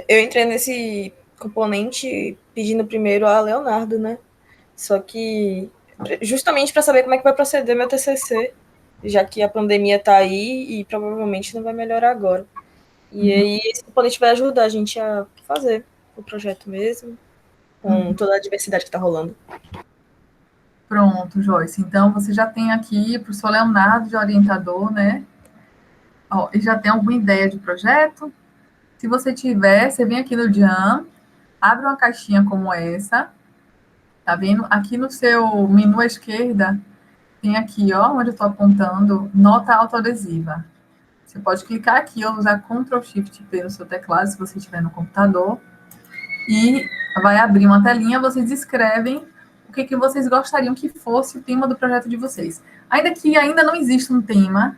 eu entrei nesse componente pedindo primeiro a Leonardo, né? Só que justamente para saber como é que vai proceder meu TCC, já que a pandemia está aí e provavelmente não vai melhorar agora. E aí esse componente vai ajudar a gente a fazer o projeto mesmo, com toda a diversidade que está rolando. Pronto, Joyce. Então, você já tem aqui o professor Leonardo de orientador, né? E já tem alguma ideia de projeto? Se você tiver, você vem aqui no Jam, abre uma caixinha como essa, tá vendo? Aqui no seu menu à esquerda, tem aqui, ó, onde eu estou apontando, nota autoadesiva. Você pode clicar aqui ou usar Ctrl+Shift+P no seu teclado, se você estiver no computador, e vai abrir uma telinha, vocês escrevem o que vocês gostariam que fosse o tema do projeto de vocês. Ainda que ainda não exista um tema,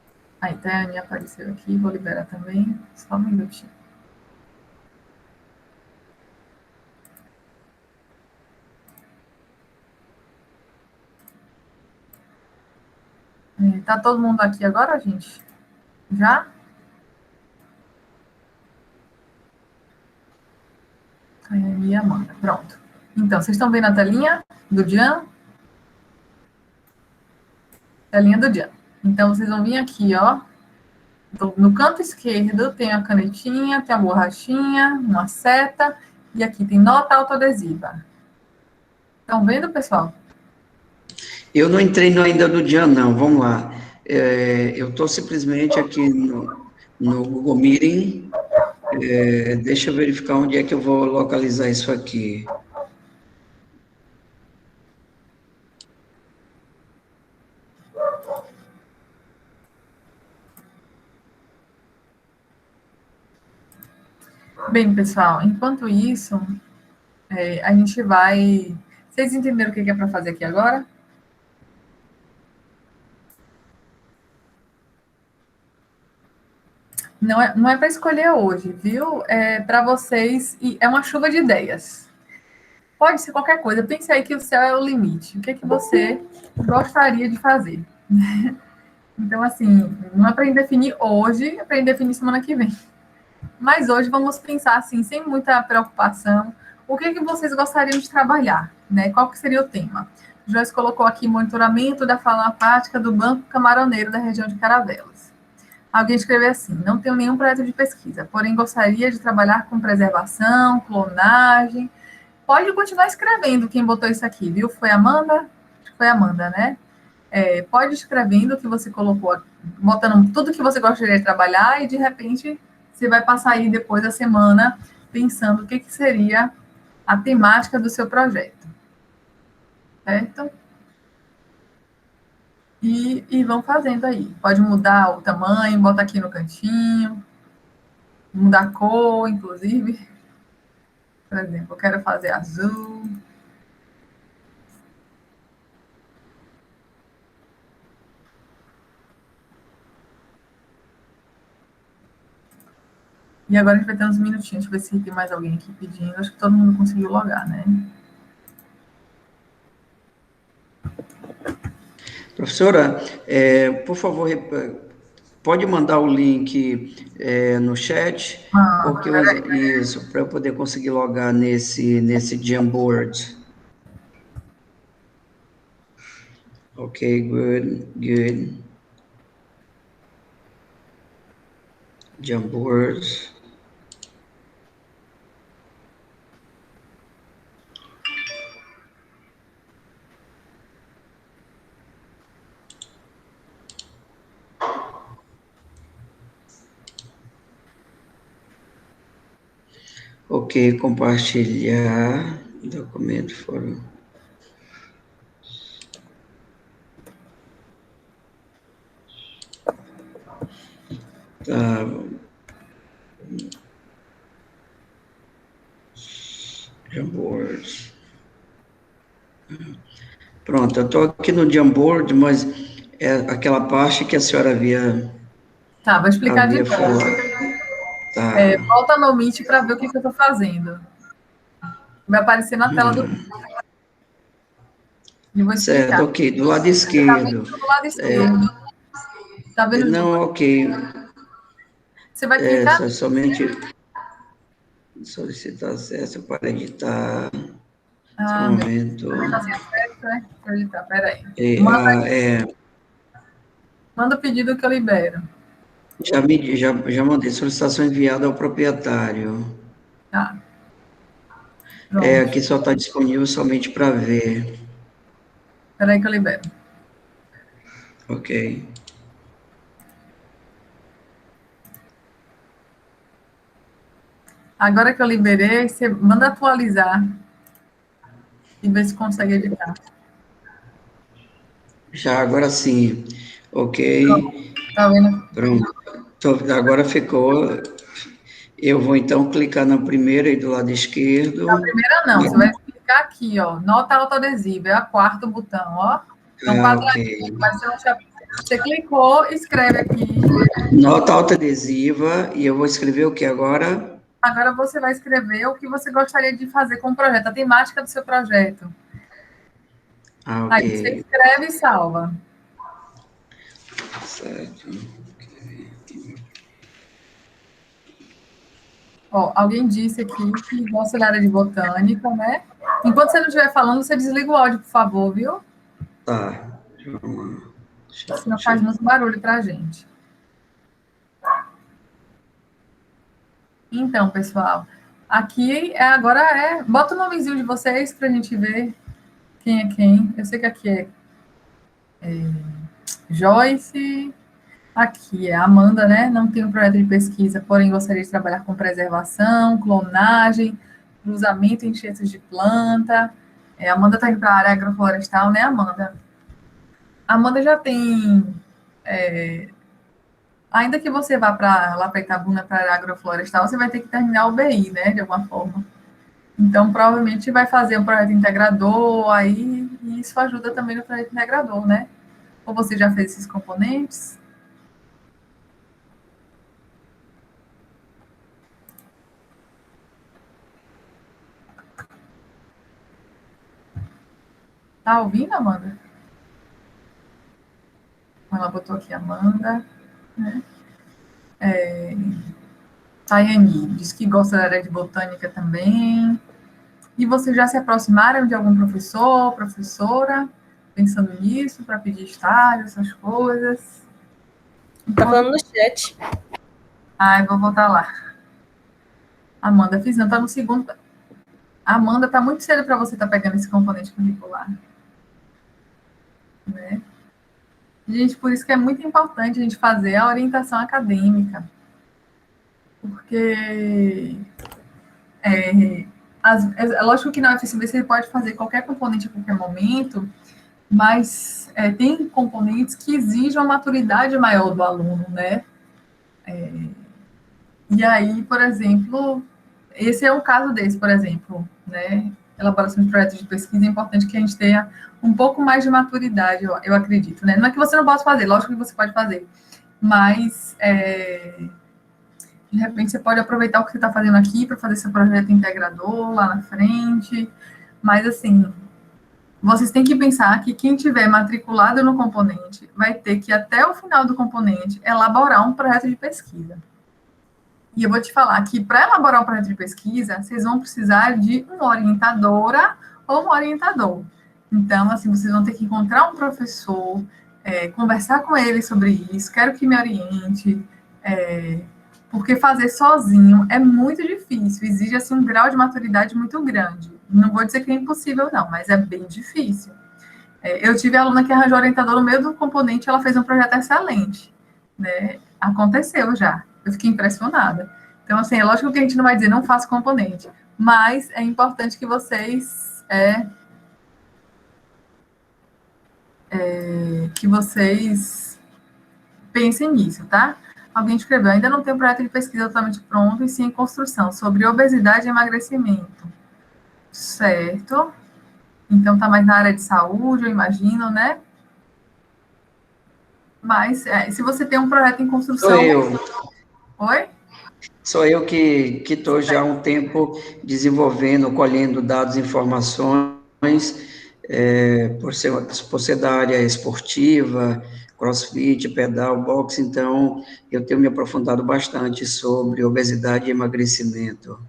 Aí, Tânia apareceu aqui, vou liberar também. Só um minutinho. Tá todo mundo aqui agora, gente? Já? Tânia e Amanda. Pronto. Então, vocês estão vendo a telinha do Jean? Telinha do Jean. Então, vocês vão vir aqui, ó. No canto esquerdo tem a canetinha, tem a borrachinha, uma seta, e aqui tem nota autoadesiva. Estão vendo, pessoal? Eu não entrei ainda do Jean, não. Vamos lá. Eu estou simplesmente aqui no Google Meeting. Deixa eu verificar onde é que eu vou localizar isso aqui. Bem, pessoal, enquanto isso, a gente vai... Vocês entenderam o que é para fazer aqui agora? Não é para escolher hoje, viu? É para vocês, e é uma chuva de ideias. Pode ser qualquer coisa. Pense aí que o céu é o limite. O que é que você gostaria de fazer? Então, assim, não é para definir hoje, é para definir semana que vem. Mas hoje vamos pensar, assim, sem muita preocupação, o que é que vocês gostariam de trabalhar, né? Qual que seria o tema? O Joyce colocou aqui monitoramento da fauna aquática do Banco Camaroneiro da região de Caravelas. Alguém escreveu assim: não tenho nenhum projeto de pesquisa, porém gostaria de trabalhar com preservação, clonagem. Pode continuar escrevendo quem botou isso aqui, viu? Foi a Amanda? Acho que foi a Amanda, né? Pode ir escrevendo o que você colocou, botando tudo que você gostaria de trabalhar, e de repente você vai passar aí depois da semana pensando o que seria a temática do seu projeto. Certo? E vão fazendo aí. Pode mudar o tamanho, bota aqui no cantinho, mudar a cor, inclusive. Por exemplo, eu quero fazer azul. E agora a gente vai ter uns minutinhos, deixa eu ver se tem mais alguém aqui pedindo. Acho que todo mundo conseguiu logar, né? Professora, por favor, pode mandar o link no chat, porque isso, para eu poder conseguir logar nesse Jamboard. Ok, good. Jamboard. Ok, compartilhar documento foram. Tá. Jamboard. Pronto, eu estou aqui no Jamboard, mas é aquela parte que a senhora havia. Tá, vou explicar de novo. Tá. Volta no Meet para ver o que eu estou fazendo. Vai aparecer na tela do Meet. E vou explicar. Certo, ok, do lado esquerdo. Tá do lado esquerdo. Tá vendo? Não, ok. Você vai clicar. Somente solicitar acesso para editar. Um momento. Tá sem acesso, né? Para editar, peraí. Manda o pedido que eu libero. Já mandei solicitação enviada ao proprietário. Tá. Aqui só está disponível somente para ver. Espera aí que eu libero. Ok. Agora que eu liberei, você manda atualizar e ver se consegue editar. Já, agora sim. Ok. Tá vendo? Pronto. Agora ficou. Eu vou, então, clicar na primeira aí do lado esquerdo. Na primeira não, você vai clicar aqui, ó. Nota autoadesiva, é o quarto botão, ó. Então, quadradinho, ok. vai ser um Você clicou, escreve aqui. Nota autoadesiva, e eu vou escrever o que agora? Agora você vai escrever o que você gostaria de fazer com o projeto, a temática do seu projeto. Ok. Aí você escreve e salva. Certo. Ó, alguém disse aqui que gosta da área de botânica, né? Enquanto você não estiver falando, você desliga o áudio, por favor, viu? Tá. Senão faz muito barulho para a gente. Então, pessoal, aqui agora bota o nomezinho de vocês para a gente ver quem é quem. Eu sei que aqui é Joyce, aqui é Amanda, né? Não tem um projeto de pesquisa, porém gostaria de trabalhar com preservação, clonagem, cruzamento em enxertos de planta. Amanda está indo para a área agroflorestal, né, Amanda? Amanda já tem. Ainda que você vá para lá para Itabuna, para a área agroflorestal, você vai ter que terminar o BI, né, de alguma forma. Então, provavelmente vai fazer um projeto integrador aí, e isso ajuda também no projeto integrador, né? Ou você já fez esses componentes? Tá ouvindo, Amanda? Ela botou aqui Amanda, né? Tayane diz que gosta da área de botânica também. E vocês já se aproximaram de algum professor, professora, pensando nisso, para pedir estágio, essas coisas? Tá falando no chat. Ai, vou voltar lá. Amanda, fiz não, tá no segundo. Amanda, tá muito cedo para você estar pegando esse componente curricular. Né? Gente, por isso que é muito importante a gente fazer a orientação acadêmica. Porque é lógico que na UFSB você pode fazer qualquer componente a qualquer momento, mas tem componentes que exigem uma maturidade maior do aluno, né? E aí, por exemplo, esse é um caso desse, por exemplo, né? Elaboração de projetos de pesquisa, é importante que a gente tenha um pouco mais de maturidade, eu acredito, né? Não é que você não possa fazer, lógico que você pode fazer, mas de repente você pode aproveitar o que você está fazendo aqui para fazer seu projeto integrador lá na frente, mas assim, vocês têm que pensar que quem tiver matriculado no componente vai ter que, até o final do componente, elaborar um projeto de pesquisa. E eu vou te falar que, para elaborar um projeto de pesquisa, vocês vão precisar de uma orientadora ou um orientador. Então, assim, vocês vão ter que encontrar um professor, conversar com ele sobre isso, quero que me oriente, porque fazer sozinho é muito difícil, exige, assim, um grau de maturidade muito grande. Não vou dizer que é impossível, não, mas é bem difícil. Eu tive aluna que arranjou orientador no meio do componente, ela fez um projeto excelente, né? Aconteceu já. Eu fiquei impressionada. Então, assim, é lógico que a gente não vai dizer não faça componente, mas é importante que vocês pensem nisso, tá? Alguém escreveu, ainda não tem um projeto de pesquisa totalmente pronto, e sim em construção, sobre obesidade e emagrecimento. Certo. Então, tá mais na área de saúde, eu imagino, né? Mas, se você tem um projeto em construção... Sou eu. Oi? Sou eu que estou já há um tempo desenvolvendo, colhendo dados e informações, por ser da área esportiva, crossfit, pedal, boxe, então eu tenho me aprofundado bastante sobre obesidade e emagrecimento.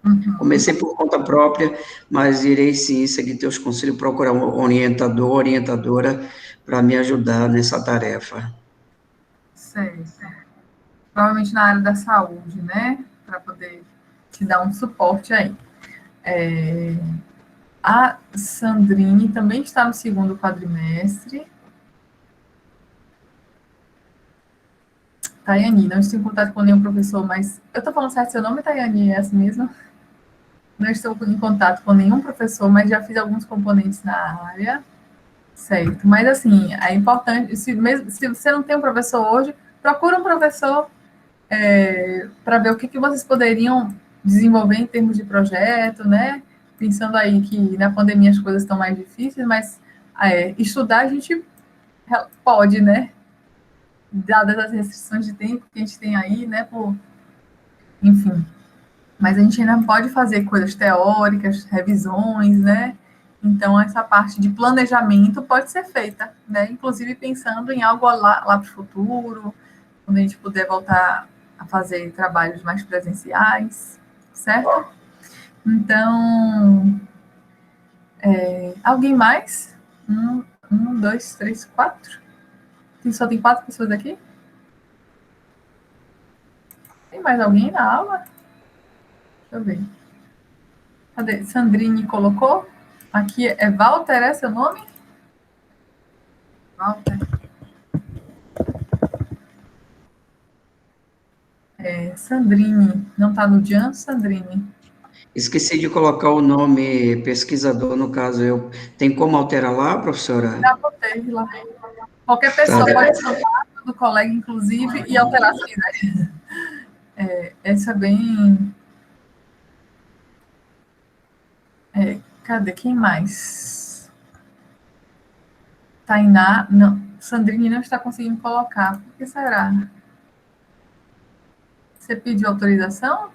Uhum. Comecei por conta própria, mas irei sim seguir teus conselhos, procurar um orientador, orientadora, para me ajudar nessa tarefa. Certo. Provavelmente na área da saúde, né? Para poder te dar um suporte aí. A Sandrine também está no segundo quadrimestre. Tayane, não estou em contato com nenhum professor, mas... Eu estou falando certo seu nome, Tayane? É assim mesmo? Não estou em contato com nenhum professor, mas já fiz alguns componentes na área. Certo. Mas, assim, é importante... Se você não tem um professor hoje, procura um professor para ver o que vocês poderiam desenvolver em termos de projeto, né? Pensando aí que na pandemia as coisas estão mais difíceis, mas estudar a gente pode, né? Dadas as restrições de tempo que a gente tem aí, né? Enfim. Mas a gente ainda pode fazer coisas teóricas, revisões, né? Então, essa parte de planejamento pode ser feita, né? Inclusive pensando em algo lá para o futuro, quando a gente puder voltar a fazer trabalhos mais presenciais, certo? Então, alguém mais? Um, dois, três, quatro. Só tem 4 pessoas aqui? Tem mais alguém na aula? Deixa eu ver. Cadê? Sandrine colocou? Aqui é Walter, é seu nome? Walter. Sandrine. Não está no Jan, Sandrine? Esqueci de colocar o nome pesquisador, no caso, tem como alterar lá, professora? Já botei lá. Qualquer pessoa pode chamar do colega, inclusive, e alterar se quiser. Essa é bem... cadê? Quem mais? Tainá, não. Sandrine não está conseguindo colocar. Por que será? Você pediu autorização?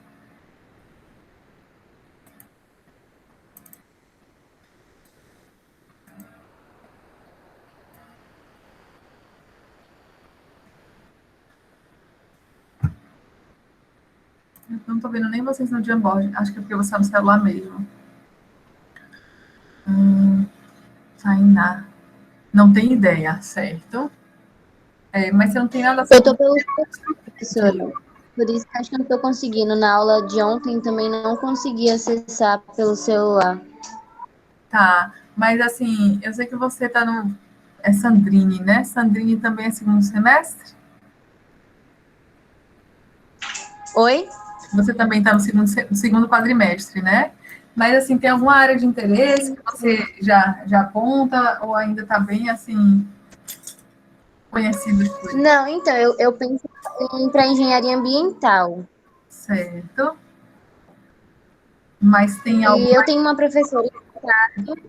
Eu não estou vendo nem vocês no Jamboard. Acho que é porque você está no celular mesmo. Tainá. Não tem ideia, certo? Mas você não tem nada... Eu estou pelo professora. Por isso que acho que não estou conseguindo. Na aula de ontem também não consegui acessar pelo celular. Tá, mas assim, eu sei que você está no... É Sandrine, né? Sandrine também é segundo semestre? Oi? Você também está no segundo quadrimestre, né? Mas, assim, tem alguma área de interesse que você já aponta ou ainda está bem, assim, conhecido? Não, então, eu penso em ir para engenharia ambiental. Certo. Mas tem algo... E eu tenho uma professora,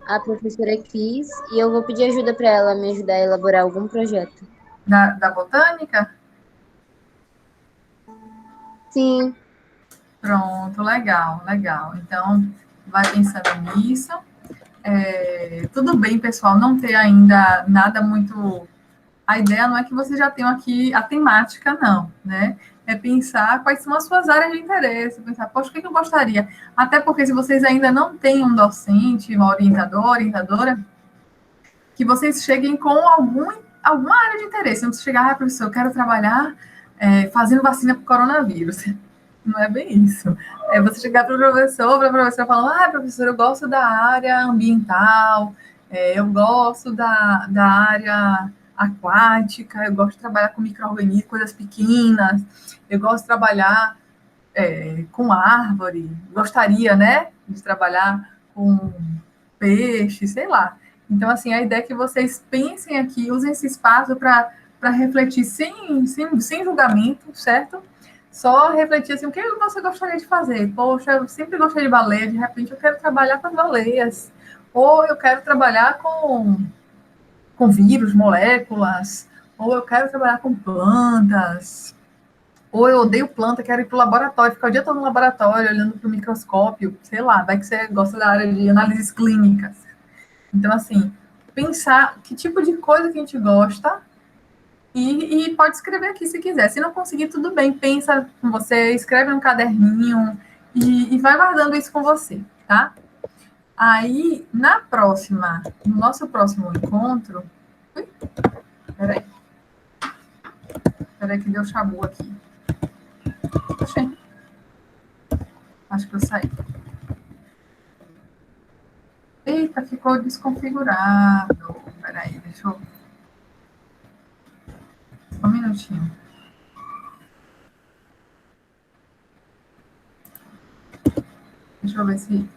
a professora Cris, e eu vou pedir ajuda para ela me ajudar a elaborar algum projeto. Da botânica? Sim. Pronto, legal, legal. Então, vai pensando nisso. Tudo bem, pessoal, não ter ainda nada muito... A ideia não é que vocês já tenham aqui a temática, não, né? É pensar quais são as suas áreas de interesse, pensar, poxa, o que eu gostaria? Até porque se vocês ainda não têm um docente, uma orientadora, que vocês cheguem com alguma área de interesse. Não precisa chegar, professor, eu quero trabalhar fazendo vacina para o coronavírus. Não é bem isso. É você chegar para a professora falando, professor, eu gosto da área ambiental, eu gosto da área aquática, eu gosto de trabalhar com micro-organismos, coisas pequenas, eu gosto de trabalhar com árvore, gostaria, né, de trabalhar com peixe, sei lá. Então, assim, a ideia é que vocês pensem aqui, usem esse espaço para refletir sem julgamento, certo? Só refletir assim, o que você gostaria de fazer? Poxa, eu sempre gostei de baleia, de repente eu quero trabalhar com as baleias. Ou eu quero trabalhar com vírus, moléculas. Ou eu quero trabalhar com plantas. Ou eu odeio planta, quero ir para o laboratório, ficar o dia todo no laboratório, olhando para o microscópio, sei lá, vai que você gosta da área de análises clínicas. Então, assim, pensar que tipo de coisa que a gente gosta e pode escrever aqui se quiser. Se não conseguir, tudo bem, pensa com você, escreve num caderninho e vai guardando isso com você, tá? Aí, no nosso próximo encontro... Ui, peraí que deu chabu aqui. Oxê. Acho que eu saí. Eita, ficou desconfigurado. Peraí, deixa eu... Só um minutinho. Deixa eu ver se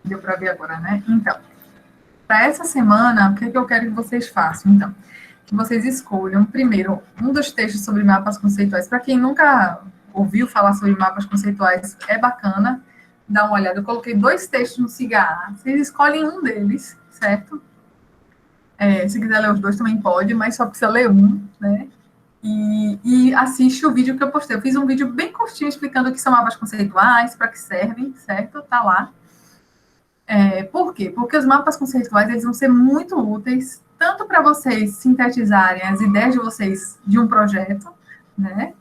deu para ver agora, né? Então, para essa semana, o que eu quero que vocês façam? Então, que vocês escolham, primeiro, um dos textos sobre mapas conceituais. Para quem nunca ouviu falar sobre mapas conceituais, é bacana dar uma olhada. Eu coloquei 2 textos no CIGA. Vocês escolhem um deles, certo? Se quiser ler os dois também pode, mas só precisa ler um, né? E assiste o vídeo que eu postei. Eu fiz um vídeo bem curtinho explicando o que são mapas conceituais, para que servem, certo? Tá lá. Por quê? Porque os mapas conceituais eles vão ser muito úteis, tanto para vocês sintetizarem as ideias de vocês de um projeto, né?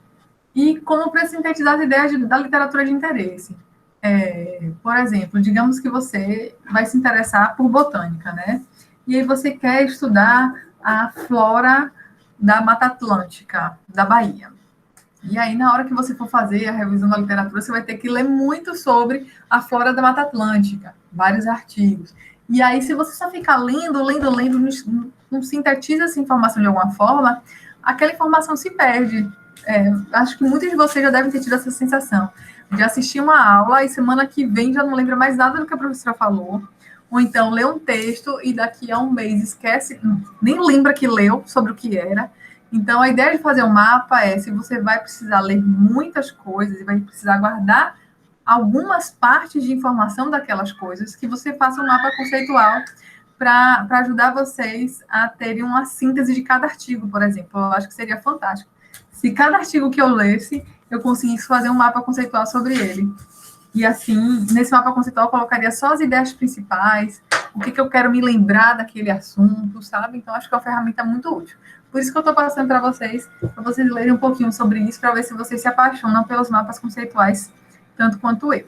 E como para sintetizar as ideias da literatura de interesse. Por exemplo, digamos que você vai se interessar por botânica, né? E aí você quer estudar a flora da Mata Atlântica, da Bahia. E aí, na hora que você for fazer a revisão da literatura, você vai ter que ler muito sobre a flora da Mata Atlântica, vários artigos. E aí, se você só ficar lendo, não sintetiza essa informação de alguma forma, aquela informação se perde. Acho que muitos de vocês já devem ter tido essa sensação de assistir uma aula e semana que vem já não lembra mais nada do que a professora falou, ou então lê um texto e daqui a um mês esquece, nem lembra que leu sobre o que era. Então, a ideia de fazer um mapa se você vai precisar ler muitas coisas e vai precisar guardar algumas partes de informação daquelas coisas, que você faça um mapa conceitual para ajudar vocês a terem uma síntese de cada artigo, por exemplo. Eu acho que seria fantástico. Se cada artigo que eu lesse, eu conseguisse fazer um mapa conceitual sobre ele. E assim, nesse mapa conceitual, eu colocaria só as ideias principais, o que eu quero me lembrar daquele assunto, sabe? Então, acho que é uma ferramenta muito útil. Por isso que eu estou passando para vocês lerem um pouquinho sobre isso, para ver se vocês se apaixonam pelos mapas conceituais, tanto quanto eu.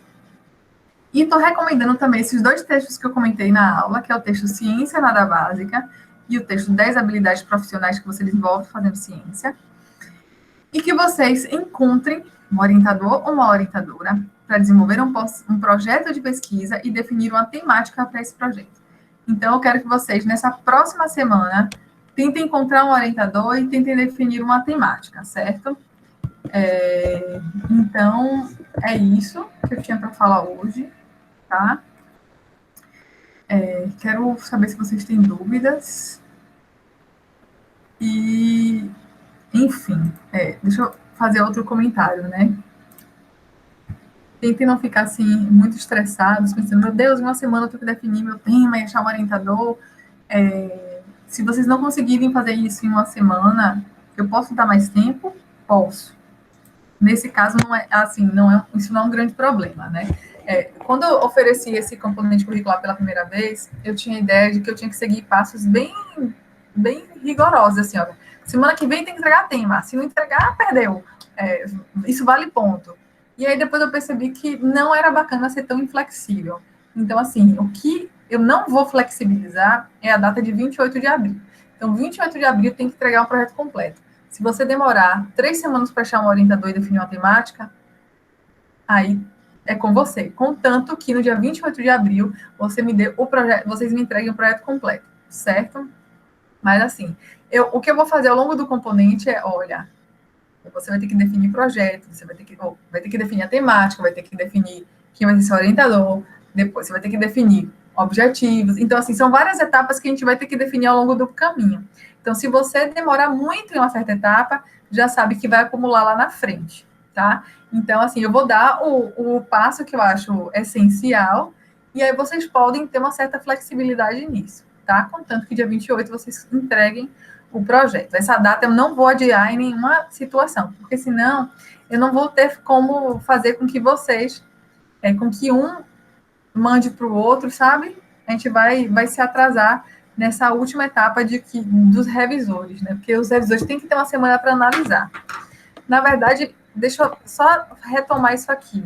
E estou recomendando também esses dois textos que eu comentei na aula, que é o texto Ciência Nada Básica e o texto 10 habilidades profissionais que você desenvolve fazendo ciência, e que vocês encontrem um orientador ou uma orientadora para desenvolver um projeto de pesquisa e definir uma temática para esse projeto. Então, eu quero que vocês, nessa próxima semana, tentem encontrar um orientador e tentem definir uma temática, certo? Então, é isso que eu tinha para falar hoje, tá? Quero saber se vocês têm dúvidas. E, enfim, deixa eu fazer outro comentário, né? Tentem não ficar, assim, muito estressados, pensando, meu Deus, uma semana eu tenho que definir meu tema e achar um orientador. Se vocês não conseguirem fazer isso em uma semana, eu posso dar mais tempo? Posso. Nesse caso, não é assim, isso não é um grande problema, né? Quando eu ofereci esse componente curricular pela primeira vez, eu tinha a ideia de que eu tinha que seguir passos bem rigorosos, assim, ó. Semana que vem tem que entregar tema, se não entregar, perdeu. Isso vale ponto. E aí depois eu percebi que não era bacana ser tão inflexível. Então, assim, o que eu não vou flexibilizar é a data de 28 de abril. Então, 28 de abril tem que entregar um projeto completo. Se você demorar 3 semanas para achar um orientador e definir uma temática, aí é com você. Contanto que no dia 28 de abril você me dê o projeto, vocês me entreguem o projeto completo, certo? Mas assim, o que eu vou fazer ao longo do componente olha, você vai ter que definir projeto, você vai ter que definir a temática, vai ter que definir quem vai ser seu orientador, depois você vai ter que definir objetivos. Então, assim, são várias etapas que a gente vai ter que definir ao longo do caminho. Então, se você demorar muito em uma certa etapa, já sabe que vai acumular lá na frente, tá? Então, assim, eu vou dar o passo que eu acho essencial, e aí vocês podem ter uma certa flexibilidade nisso, tá? Contanto que dia 28 vocês entreguem o projeto. Essa data eu não vou adiar em nenhuma situação, porque senão eu não vou ter como fazer com que vocês, com que um mande para o outro, sabe? A gente vai se atrasar nessa última etapa dos revisores, né? Porque os revisores têm que ter uma semana para analisar. Na verdade, deixa eu só retomar isso aqui.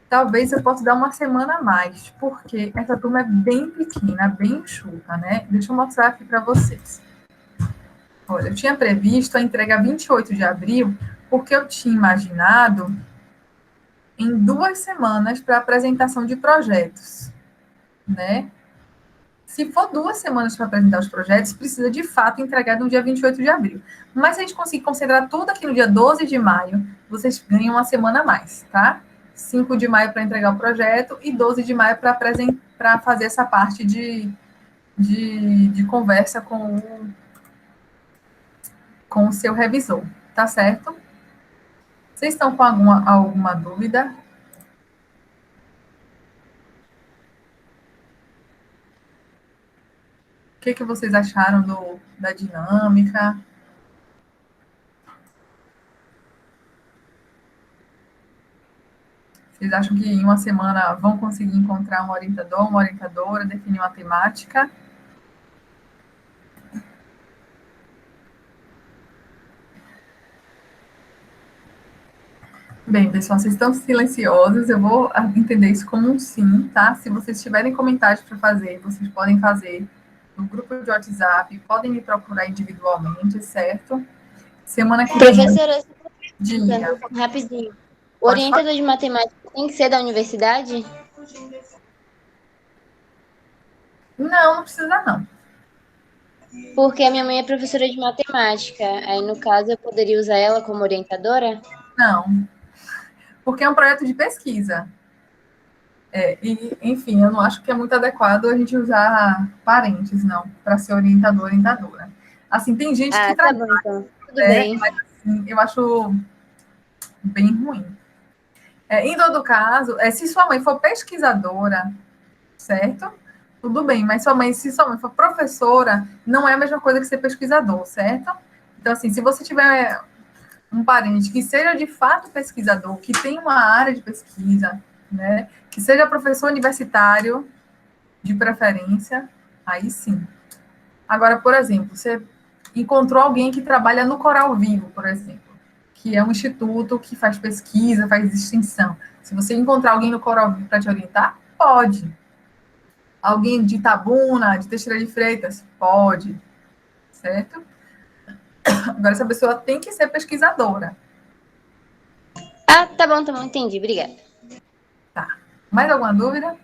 Talvez eu possa dar uma semana a mais, porque essa turma é bem pequena, bem enxuta, né? Deixa eu mostrar aqui para vocês. Olha, eu tinha previsto a entrega 28 de abril, porque eu tinha imaginado em 2 semanas para apresentação de projetos, né? Se for 2 semanas para apresentar os projetos, precisa de fato entregar no dia 28 de abril. Mas se a gente conseguir concentrar tudo aqui no dia 12 de maio, vocês ganham uma semana a mais, tá? 5 de maio para entregar o projeto e 12 de maio para fazer essa parte de conversa com o seu revisor, tá certo? Vocês estão com alguma dúvida? que vocês acharam da dinâmica? Vocês acham que em uma semana vão conseguir encontrar um orientador, uma orientadora, definir uma temática? Bem, pessoal, vocês estão silenciosos, eu vou entender isso como um sim, tá? Se vocês tiverem comentários para fazer, vocês podem fazer no grupo de WhatsApp, podem me procurar individualmente, certo? Semana que vem... Professora, Diga. rapidinho. O orientador de matemática tem que ser da universidade? Não, não precisa não. Porque a minha mãe é professora de matemática. Aí, no caso, eu poderia usar ela como orientadora? Não, porque é um projeto de pesquisa. Enfim, eu não acho que é muito adequado a gente usar parentes, não, para ser orientador, orientadora. Assim, tem gente que tá trabalha, bom, então. Tudo bem. mas assim, eu acho bem ruim. Em todo caso, se sua mãe for pesquisadora, certo? Tudo bem, mas se sua mãe for professora, não é a mesma coisa que ser pesquisador, certo? Então, assim, se você tiver um parente que seja de fato pesquisador, que tenha uma área de pesquisa, né, que seja professor universitário, de preferência, aí sim. Agora, por exemplo, você encontrou alguém que trabalha no Coral Vivo, por exemplo, que é um instituto que faz pesquisa, faz extensão. Se você encontrar alguém no Coral Vivo para te orientar, pode. Alguém de Itabuna, de Teixeira de Freitas, pode, certo? Agora, essa pessoa tem que ser pesquisadora. Tá bom, entendi. Obrigada. Tá. Mais alguma dúvida?